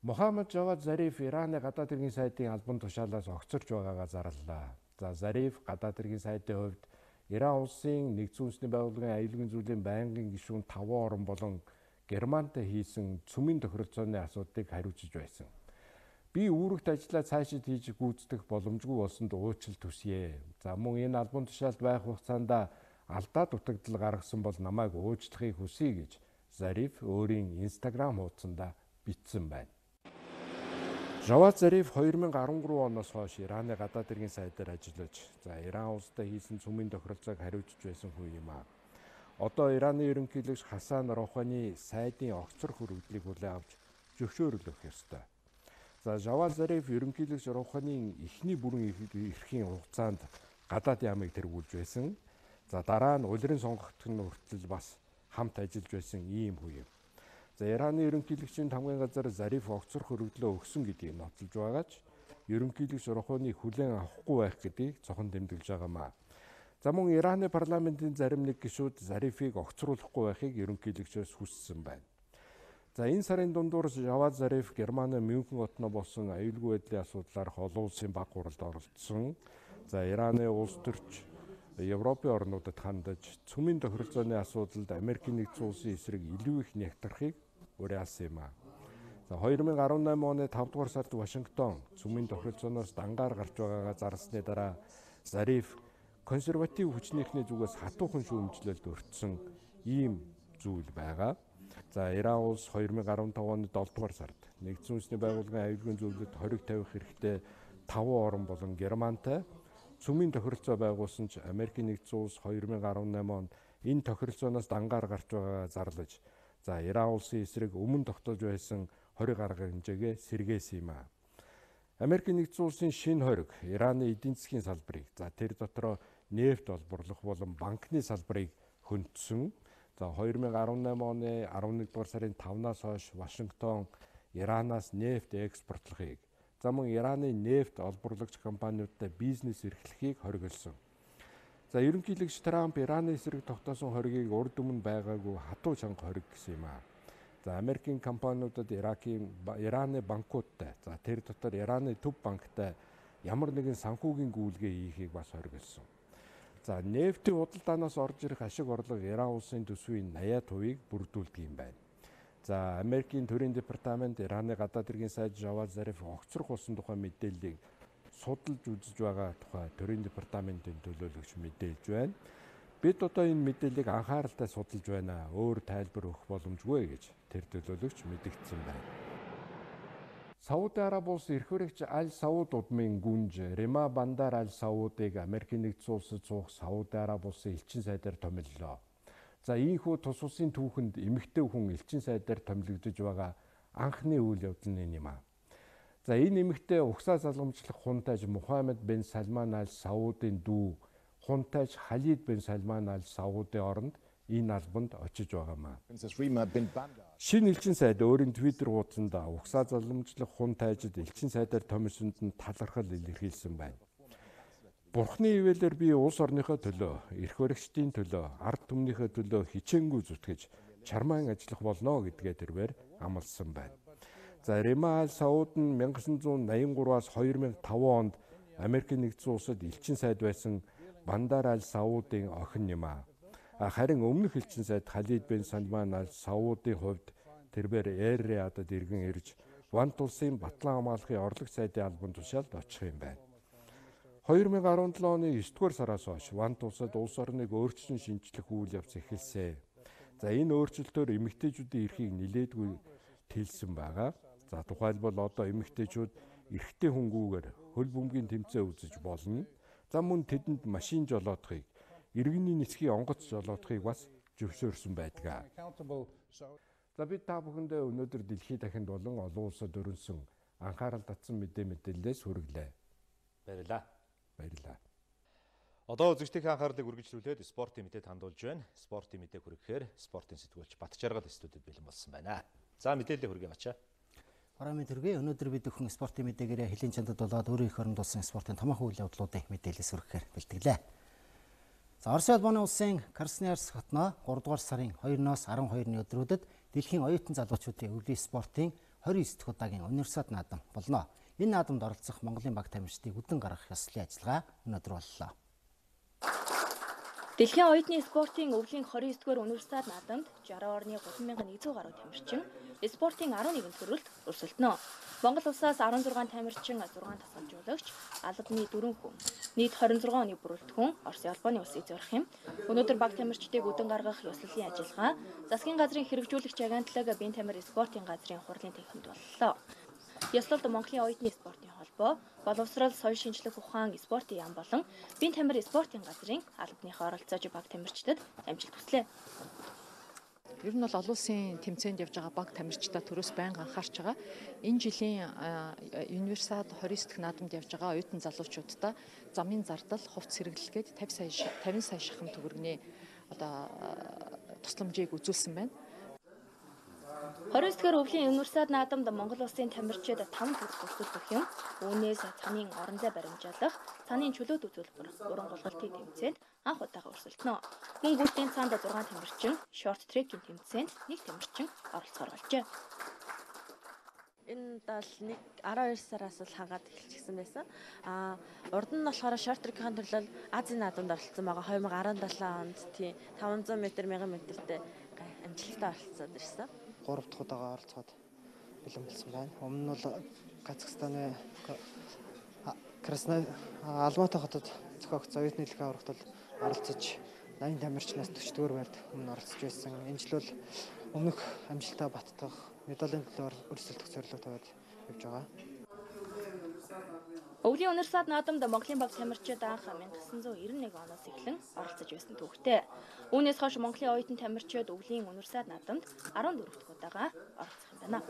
Мохаммед Жавад Зариф Ираны гадаад хэргийн сайдын албан тушаалаас огцорч байгаагаа зарлаа. За Зариф гадаад хэргийн сайдын хувьд Иран улсын нэгдсэн үндэсний байгууллагын аюулгүй зөвлөлийн байнгын гишүүн 5 орн болон Германтай хийсэн цөмийн тохиролцооны асуудлыг хариуцж байсан. Би үүрэгт ажиллаа цаашид хийж гүйцэтгэх боломжгүй болсонд уучлал хүсье. За мөн энэ албан тушаалд байх хугацаанд алдаа дутагдал гаргасан бол намайг уучлахыг хүсье гэж Зариф өөрийн Instagram хуудсанд бичсэн байна. Жавад Зариф 2013 оноос хойш Ираны гадаад хэргийн сайдаар ажиллаж, за Иран улстай хийсэн цөмийн тохиролцоог хариуцж байсан хүн юм а. Одоо Ираны ерөнхийлөгч Хасан Руханы сайдын огцор хүрээллийг хүлээн авч зөвшөөрлөх ёстой. За Жавад Зариф ерөнхийлөгч Руханийн эхний бүрэн эрхийн хугацаанд гадаад яамыг тэргүүлж байсан. За дараа нь улирын сонгогдохын хүртэл бас хамт ажиллаж байсан ийм хүн юм. За Ираны ерөнхийлөгчийн хамгийн газар Зариф огцор хүрээллөө өгсөн гэдгийг нотлож байгаа ч ерөнхийлөгч Руханыг хүлээн авахгүй байх гэдгийг цохон тэмдэглэж байгаа маа. За мөн Ираны парламентын зарим нэг гишүүд Зарифыг огцруулахгүй байхыг ерөнхийлөгчөөс хүссэн байна. За энэ сарын дундуур Жавад Зариф Германы Мюнхен хотно болсон аюулгүй байдлын асуудлаар олон улсын баг хуралд оролцсон. За Ираны улс төрч Европын орнуудад хандаж цөмийн тохиролцооны асуудалд Америкийн нэгдсэн улсын эсрэг илүү их нягтрахыг уриалсан юм а. За 2018 оны 5 дугаар сард Вашингтон цөмийн тохиролцооноос дангаар гарч байгаагаа зарлсны дараа Зариф консерватив хүчнийхний зүгээс хатуухан шүүмжлэлд өртсөн ийм зүйл байгаа. За Иран улс 2015 оны 7 дугаар сард нэгдсэн үндэсний байгууллагын аюулгүй зөвлөлд хориг тавих хэрэгтэй 5 орн болон Германтай цөмийн тохиролцоо байгуулсан ч Америкийн нэгдсэн улс 2018 онд энэ тохиролцооноос дангаар гарч байгаагаа зарлаж, за Иран улсын эсрэг өмнө тогтоож байсан хориг арга хэмжээгээ сэргээсэн юм а. Америкийн нэгдсэн улсын шинэ хориг Ираны эдийн засгийн салбарыг, за тэр дотроо нефть олборлох болон банкны салбарыг хөндсөн. За 2018 оны 11 дугаар сарын 5-наас хойш Вашингтон Иранаас нефть экспортлохыг, за мөн Ираны нефть олборлагч компаниудтай бизнес эрхлэхийг хориглосон. За ерөнхийлөгч Трамп Ираны эсрэг тогтоосон хоригийг урд өмнө байгаагүй хатуу чанга хориг гэсэн юм а. За Америкийн компаниудад Ираны банкудтай, за тэр дотор Ираны төв банктай ямар нэгэн санхүүгийн гүйлгээ хийхийг бас хориглосон. За нефтийн худалдаанаас орж ирэх ашиг орлого Иран улсын төсвийн 80% бүрдүүлдэг юм байна. За Америкийн төрийн департамент Ираны гадаад хэргийн сайд Жавад Зариф огцрох болсон тухай мэдээллийг судалж үзэж байгаа тухай төрийн департаментын төлөөлөгч мэдээлж байна. Бид одоо энэ мэдээллийг анхааралтай судалж байна. Өөр тайлбар өгөх боломжгүй гэж тэр төлөөлөгч мэдгдсэн байна. Сауди Араби улс эрх баригч Аль Сауд удмын гүнж Рима Бандар Аль Саудыг Америкийн нэгдсэн улсад суух Сауди Араби улсын элчин сайдаар томиллоо. За ийхүү тус улсын түүхэнд эмэгтэй хүн элчин сайдаар томилогдож байгаа анхны үйл явдал нь юм а. За энэ эмэгтэй угсаа залгамжлах хунтайж Мухаммед бин Салман Аль Саудын дүү хунтайж Халид бин Салман Аль Саудын оронд энэ албанд очиж байгаамаа. Шинэ элчин сайд өөрийн Twitter хуудсанд угсаа залгамжлах хунтайжид элчин сайдаар томилсонд нь талархал илэрхийлсэн байна. Бурхны ивэлээр би улс орныхоо төлөө, эрх баригчдын төлөө, ард түмнийхээ төлөө хичээнгүй зүтгэж чармаан ажиллах болно гэдгээ тэрээр амласан байна. За Рема аль Сауд нь 1983-аас 2005 онд Америкийн нэгдсэн улсад элчин сайд байсан Бандар аль Саудын охин юм аа. Харин өмнөх элчин сайд Халид бен Салман аль Саудын хувьд тэрээр Эр-Риядад иргэн ирж Вант улсын батлан хамгаалахын орлог сайдын албан тушаалд очих юм байна. 2017 оны 9-р сараас хойш Вант улсад улс орныг өөрчлөн шинжлэх үйл явц эхэлсэн. За энэ өөрчлөлтөөр эмэгтэйчүүдийн эрхийг нилээдгүй тэлсэн байгаа. За тухайлбал одоо эмэгтэйчүүд эрэгтэй хүнгүүгээр хөл бөмбөгийн тэмцээн үзэж болно. За мөн тэдэнд машин жолоодохыг, иргэний нисхийн онгоц жолоодохыг бас зөвшөөрсөн байдаг. За бид та бүхэндээ өнөөдөр дэлхийд дахинд болон олон улсад өрнсөн анхаарал татсан мэдээллээс хүргэлээ. Баярлалаа. Баярлалаа. Одоо үзэгчдийн анхаарлыг үргэлжлүүлээд спортын мэдээд хандуулж байна. Спортын мэдээ хүргэхээр спортын сэтгүүлч Батчаргал студид бэлэн болсон байна. За мэдээлэл хүргэе Бачаа. Барамын төргий өнөөдөр бид өхөн спортын мэдээгээр хэлийн чандад болоод өөрийн эх оронд болсон спортын томоохон үйл явдлуудын мэдээлэлс хүргэхээр бэлтгэлээ. За Оросын улбаны улсын Красноярск хотноо 3 дугаар сарын 2-оос 12-ны өдрүүдэд дэлхийн оюутан залуучуудын өвлийн спортын 29 дахь удаагийн универсиад наадам болно. Энэ наадамд оролцох Монголын баг тамирчдыг үдэн гаргах ёслолын ажиллагаа өнөөдөр боллоо. Дэлхийн оюутны спортын өвлийн 29-р универсиад наадамд 60 орны 30,100 гаруй тамирчин спортын 11 төрөлд өрсөлдөнө. Монгол улсаас 16 тамирчин, 6 тасгалжуулагч, албаны 4 хүн, нийт 26 оны бүрэлдэхүүн Оросын улбаны улсыг зорих юм. Өнөөдөр баг тамирчдыг үдэн гаргах ёслолын ажиллагаа засгийн газрын хэрэгжүүлэгч агентлаг Бие тамир спортын газрын хурлын танхимд боллоо. Ёслолд Монголын оюутны спортын холбоо, боловсрал, соёл шинжлэх ухаан спортын яам болон Бие тамир спортын газрын албаныхаа оролцоож баг тамирчдад амжилт хүслээ. Ер нь бол олон улсын тэмцээнд явж байгаа баг тамирчдаа төрөөс байнга анхаарч байгаа. Энэ жилийн универсиад 29 дахь наадамд явж байгаа оюутан залуучуудаа замын зардал, хувцс хэрэглэлгээд 50 сая шахам төгрөгийн тусламжийг үзүүлсэн байна. 29-р өвлийн универсиад наадамд Монгол улсын тамирчид 5 төрөл өрсөлдөх юм. Үүнээс цанын орон зай баримжаалах, цанын чөлөөт үзүүлбэр, уран голгалтын тэмцээнд анх удаага өрсөлдөнө. Мөн гүйлтийн цаанд 6 тамирчин, шорт трекийн тэмцээнд 1 тамирчин оролцохоор болжээ. Энэ бол 12 сараас л хагаад эхэлчихсэн байсан. Урд нь болохоор шорт трекийн төрлөл Азийн наадамд оролцсон байгаа. 2017 онд тийм 500 м, 1000 м-тэй амжилттай оролцоод ирсэн. 3 дахь удаага оролцоод бэлэн болсон байна. Өмнө нь бол Казахстаны Алматы хотод зохиогдсон оюутны дэлхийн аврагт бол оролцож 80 тамирчнаас 40-р байрт өмнө оролцож байсан. Энэ жил бол өмнөх амжилтаа баттгах, медалийн төлөөр өрсөлдөх зорилго тавиад явж байгаа. Өвлийн универсиад наадамд Монголын баг тамирчид анх 1991 оноос эхлэн оролцож байсан түүхтэй. Үүнээс хойш Монголын оюутан тамирчид өвлийн универсиад наадамд 14 дахь удаага оролцох юм байна.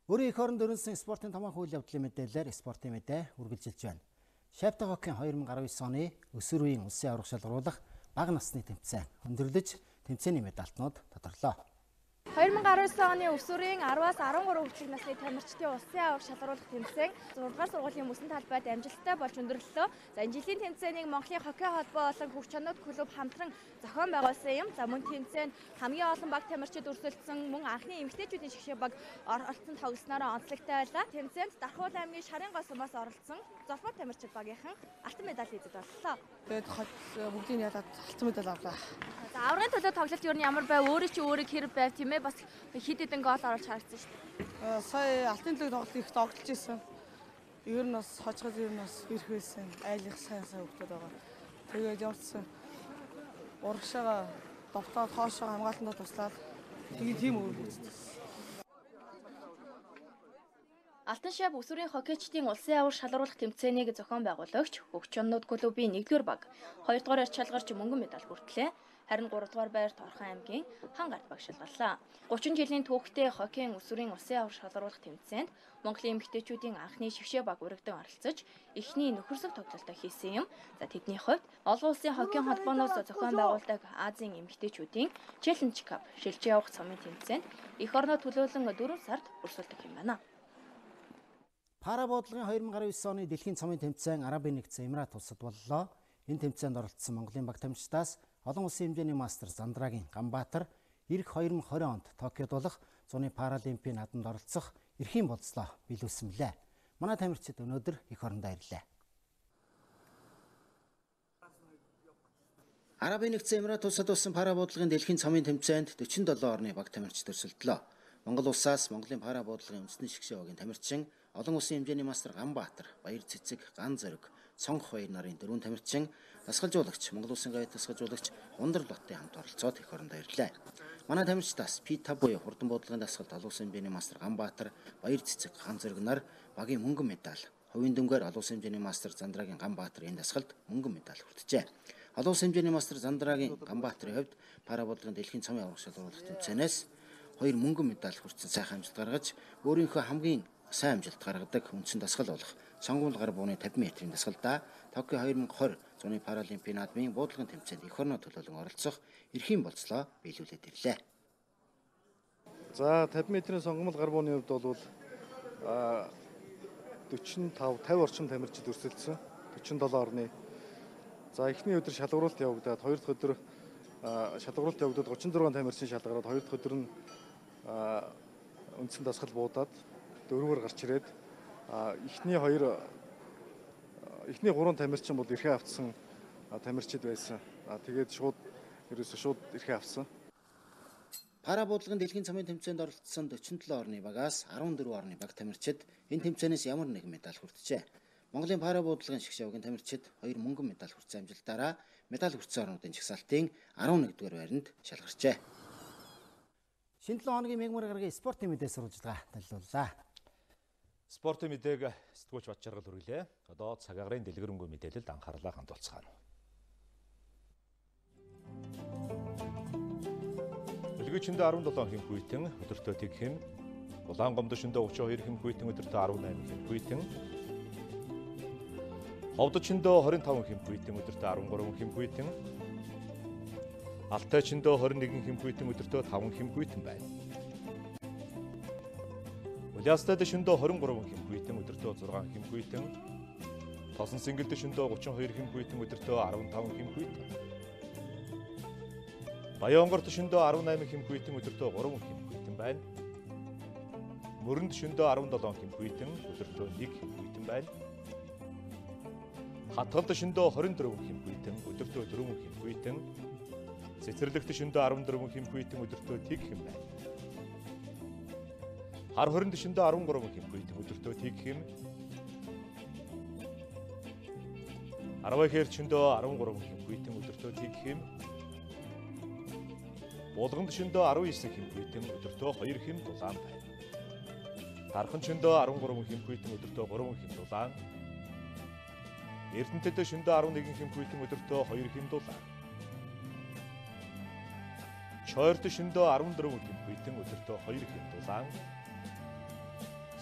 Өөрийн эх оронд өрнсөн спортын томоохон үйл явдлын мэдээлэлээр спортын мэдээ үргэлжилж байна. Шавьтай хоккейн 2019 оны өсвөр үеийн улсын аварга шалгаруулах бага насны тэмцээн өндөрлөж тэмцээний медалтнууд тодорлоо. 2019 оны өсвөрийн 10-аас 13 хүртэлх насны тамирчдын улсын аварга шалгаруулах тэмцээн 6 дугаар сургуулийн мөсөн талбайд амжилттай болж өндөрлөлөө. За энэ жилийн тэмцээнийг Монголын хоккей холбоо болон Хөгж чанарт клуб хамтран зохион байгуулсан юм. За мөн тэмцээнд хамгийн олон баг тамирчид өрсөлдсөн, мөн анхны эмэгтэйчүүдийн шгшээ баг оролцсон тоглосноор онцлогтой байлаа. Тэмцээнд Дархуул аймгийн Шарын гол сумаас оролцсон Зорбот тамирчид багийнхан алтан медаль эзэд боллоо. Тэгээд бүгдийг ялаад алтан медаль авлаа. За аврагын төлөө тоглолт юу ямар байв? Өөрөө чи өөрийг хэрэг байв тийм ээ? Бас хэд хэдэн гол оруулж харагдсан шүү дээ. Сая алтын төлөв тоглолт их тоглож ирсэн. Ер нь бас хожгол ер нь бас ирэх байсан. Айлах сайн хөвгдөд байгаа. Тэгээд явцсан. Урагшаага довтоод хоошоо хамгаалтандаа туслаад тийм өөр үзсэн. Алтан шав өсвөрийн хоккейчдын улсын аварга шалгаруулах тэмцээнийг зохион байгуулагч Хөгж чанарт клубын 1-р баг 2-р арчилгарч мөнгөн медаль хүртэлээ. Харин 3-р байрт Орхон аймгийн Хангарт баг шалгарлаа. 30 жилийн түүхтэй хоккейн өсвөрийн улсын аварга шалгаруулах тэмцээнд Монголын эмэгтэйчүүдийн анхны шгшээ баг өргөдөн оролцож эхний нөхөрсөг тоглолтоо хийсэн юм. За тэдний хувьд олон улсын хоккейн холбооноос зохион байгуулдаг Азийн эмэгтэйчүүдийн Challenge Cup шилжиж явах цомын тэмцээнд эх орноо төлөөлөн 4 сард өрсөлдөх юм байна. Пара буудлын 2019 оны дэлхийн цомын тэмцээн Арабын нэгдсэн Эмират улсад боллоо. Энэ тэмцээнд оролцсон Монголын баг тамирчдаас олон улсын хэмжээний мастер Зандрагийн Ганбаатар ирэх 2020 онд Токиод болох зуны паралимпийн наадамд оролцох эрхийн болцлоо биелүүлсэн билээ. Манай тамирчид өнөөдөр эх орондоо ирлээ. Арабын нэгдсэн Эмират улсад болсон пара буудлын дэлхийн цомын тэмцээнд 47 орны баг тамирчид өрсөлдлөө. Монгол улсаас Монголын пара буудлын үндэсний шгшээ багийн тамирчин, олон улсын хэмжээний мастер Ганбаатар, Баяр Цэцэг, Ган Зориг, Цонх баяр нарын 4 тамирчин, дасгалжуулагч, Монгол улсын гайд дасгалжуулагч Ундар Лотын хамт оролцоод эх орондоо ирлээ. Манай тамирчдаас P5 буюу хурдан буудлын дасгалд олон улсын хэмжээний мастер Ганбаатар, Баяр Цэцэг, Ган Зориг нар багийн мөнгөн медаль, хувийн дүнгээр олон улсын хэмжээний мастер Зандрагийн Ганбаатар энэ дасгалд мөнгөн медаль хүртжээ. Олон улсын хэмжээний мастер Зандрагийн Ганбаатарын хувьд пара буудлын дэлхийн цомын аврах шалгуулах тэмцээнээс 2 мөнгөн медаль хүртсэн сайхан амжилт гаргаж өөрийнхөө хамгийн сайн амжилт гаргадаг үндсэн дасгал болох сонгуул гар бууны 50 метрийн дасгалдаа Токио 2020 зуны паралимпийн наадмын буудлын тэмцээнд эх орноо төлөөлөн оролцох эрхийн болцлоо биелүүлээд ирлээ. За 50 метрийн сонгуул гар бууны хувьд бол 50 орчим тамирчид өрсөлдсөн. 47 орны. За эхний өдөр шалгуулалт явагдаад хоёр дахь өдөр шалгуулалт явагдаад 36 тамирчин шалгараад хоёр дахь өдөр нь үндсэн дасгал буудаад дөрөвөр гарч ирээд эхний 3 тамирчин бол эрхээ автсан тамирчид байсан. Тэгээд шууд эрхээ авсан. Пара буудлын дэлхийн цомын тэмцээнд оролцсон 47 орны багаас 14 орны баг тамирчид энэ тэмцээнээс ямар нэгэн медаль хүртжээ. Монголын пара буудлын шгшээ багийн тамирчид 2 мөнгөн медаль хүртсэн амжилтаараа медаль хүртсэн орнуудын жагсаалтын 11-р байранд шалгарчээ. Шинэ 7 хоногийн мегмар гарагийн спортын мэдээ сурвалжлага танилцууллаа. Спортын мэдээг сэтгүүлч бат жаргал хүргэлээ. Одоо цаг агарын дэлгэрэнгүй мэдээлэлд анхаарлаа хандуулцгаана. Үлгийчэндээ 17 хэм хүйтэн, өдөртөө тэг хэм, Улаангомд шөндөө 32 хэм хүйтэн, өдөртөө 18 хэм хүйтэн, Ховдчөндөө 25 хэм хүйтэн, өдөртөө 13 хэм хүйтэн, Алтайчөндөө 21 хэм хүйтэн, өдөртөө 5 хэм хүйтэн байна. Улястад шөндөө 23 хэм хүйтэн, өдөртөө 6 хэм хүйтэн, Тосон Сэнгэлд шөндөө 32 хэм хүйтэн, өдөртөө 15 хэм хүйтэн, Баянгорт шөндөө 18 хэм хүйтэн, өдөртөө 3 хэм хүйтэн байна. Мөрөнд шөндөө 17 хэм хүйтэн, өдөртөө 1 хэм хүйтэн байна. Хатгалд шөндөө 24 хэм хүйтэн, өдөртөө 4 хэм хүйтэн, Цэцэрлэгт шөндөө 14 хэм хүйтэн, өдөртөө 1 хэм байна. Хар хоринд шөндөө 13 хэм хүйтэн, өдөртөө 1 хэм. Арвайхээр шөндөө 13 хэм хүйтэн, өдөртөө 1 хэм. Булганд шөндөө 19 хэм хүйтэн, өдөртөө 2 хэм дулаан байна. Тархан шөндөө 13 хэм хүйтэн, өдөртөө 3 хэм дулаан. Эрдэнэтэд шөндөө 11 хэм хүйтэн, өдөртөө 2 хэм дулаан. Чойрт шөндөө 14 хэм хүйтэн, өдөртөө 2 хэм дулаан.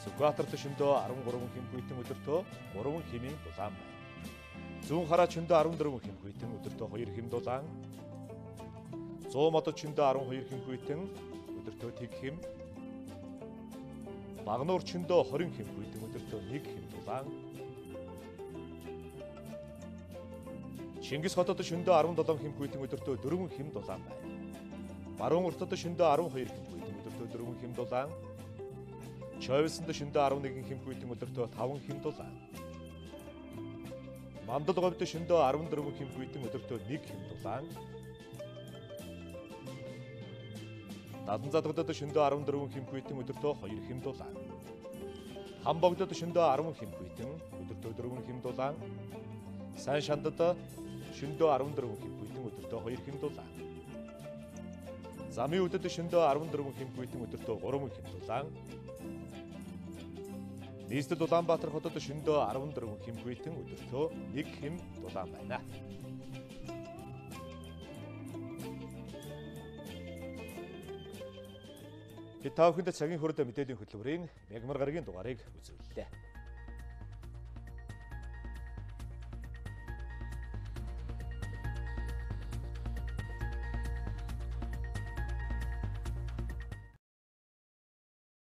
Сүхбаатарт шөндөө 13 хэм хүйтэн, өдөртөө 3 хэмийн дулаан байна. Зүүн хараа шөндөө 14 хэм хүйтэн, өдөртөө 2 хэм дулаан. Зүүн модод шөндөө 12 хэм хүйтэн, өдөртөө 1 хэм. Багнуур шөндөө 20 хэм хүйтэн, өдөртөө 1 хэм дулаан. Чингис хотод шөндөө 17 хэм хүйтэн, өдөртөө 4 хэм дулаан байна. Баруун уртад шөндөө 12 хэм хүйтэн, өдөртөө 4 хэм дулаан. Чойвсанд шөндөө 11 хэм хүйтэн, өдөртөө 5 хэм дулаан. Мандал говьд шөндөө 14 хэм хүйтэн, өдөртөө 1 хэм дулаан. Дадан задгадад шөндөө 14 хэм хүйтэн, өдөртөө 2 хэм дулаан. Хамбогдод шөндөө 10 хэм хүйтэн, өдөртөө 4 хэм дулаан. Сайн шандад шөндөө 14 хэм хүйтэн, өдөртөө 2 хэм дулаан. Замын үдэд шөндөө 14 хэм хүйтэн, өдөртөө 3 хэм дулаан. Нийслэл Улаанбаатар хотод шөндөө 14 хэм хүйтэн, өдөртөө 1 хэм дулаан байна. Бид та бүхэнд цагийн хүрд мэдээллийн хөтөлбөрийн мегмар гарагийн дугаарыг үзүүллээ.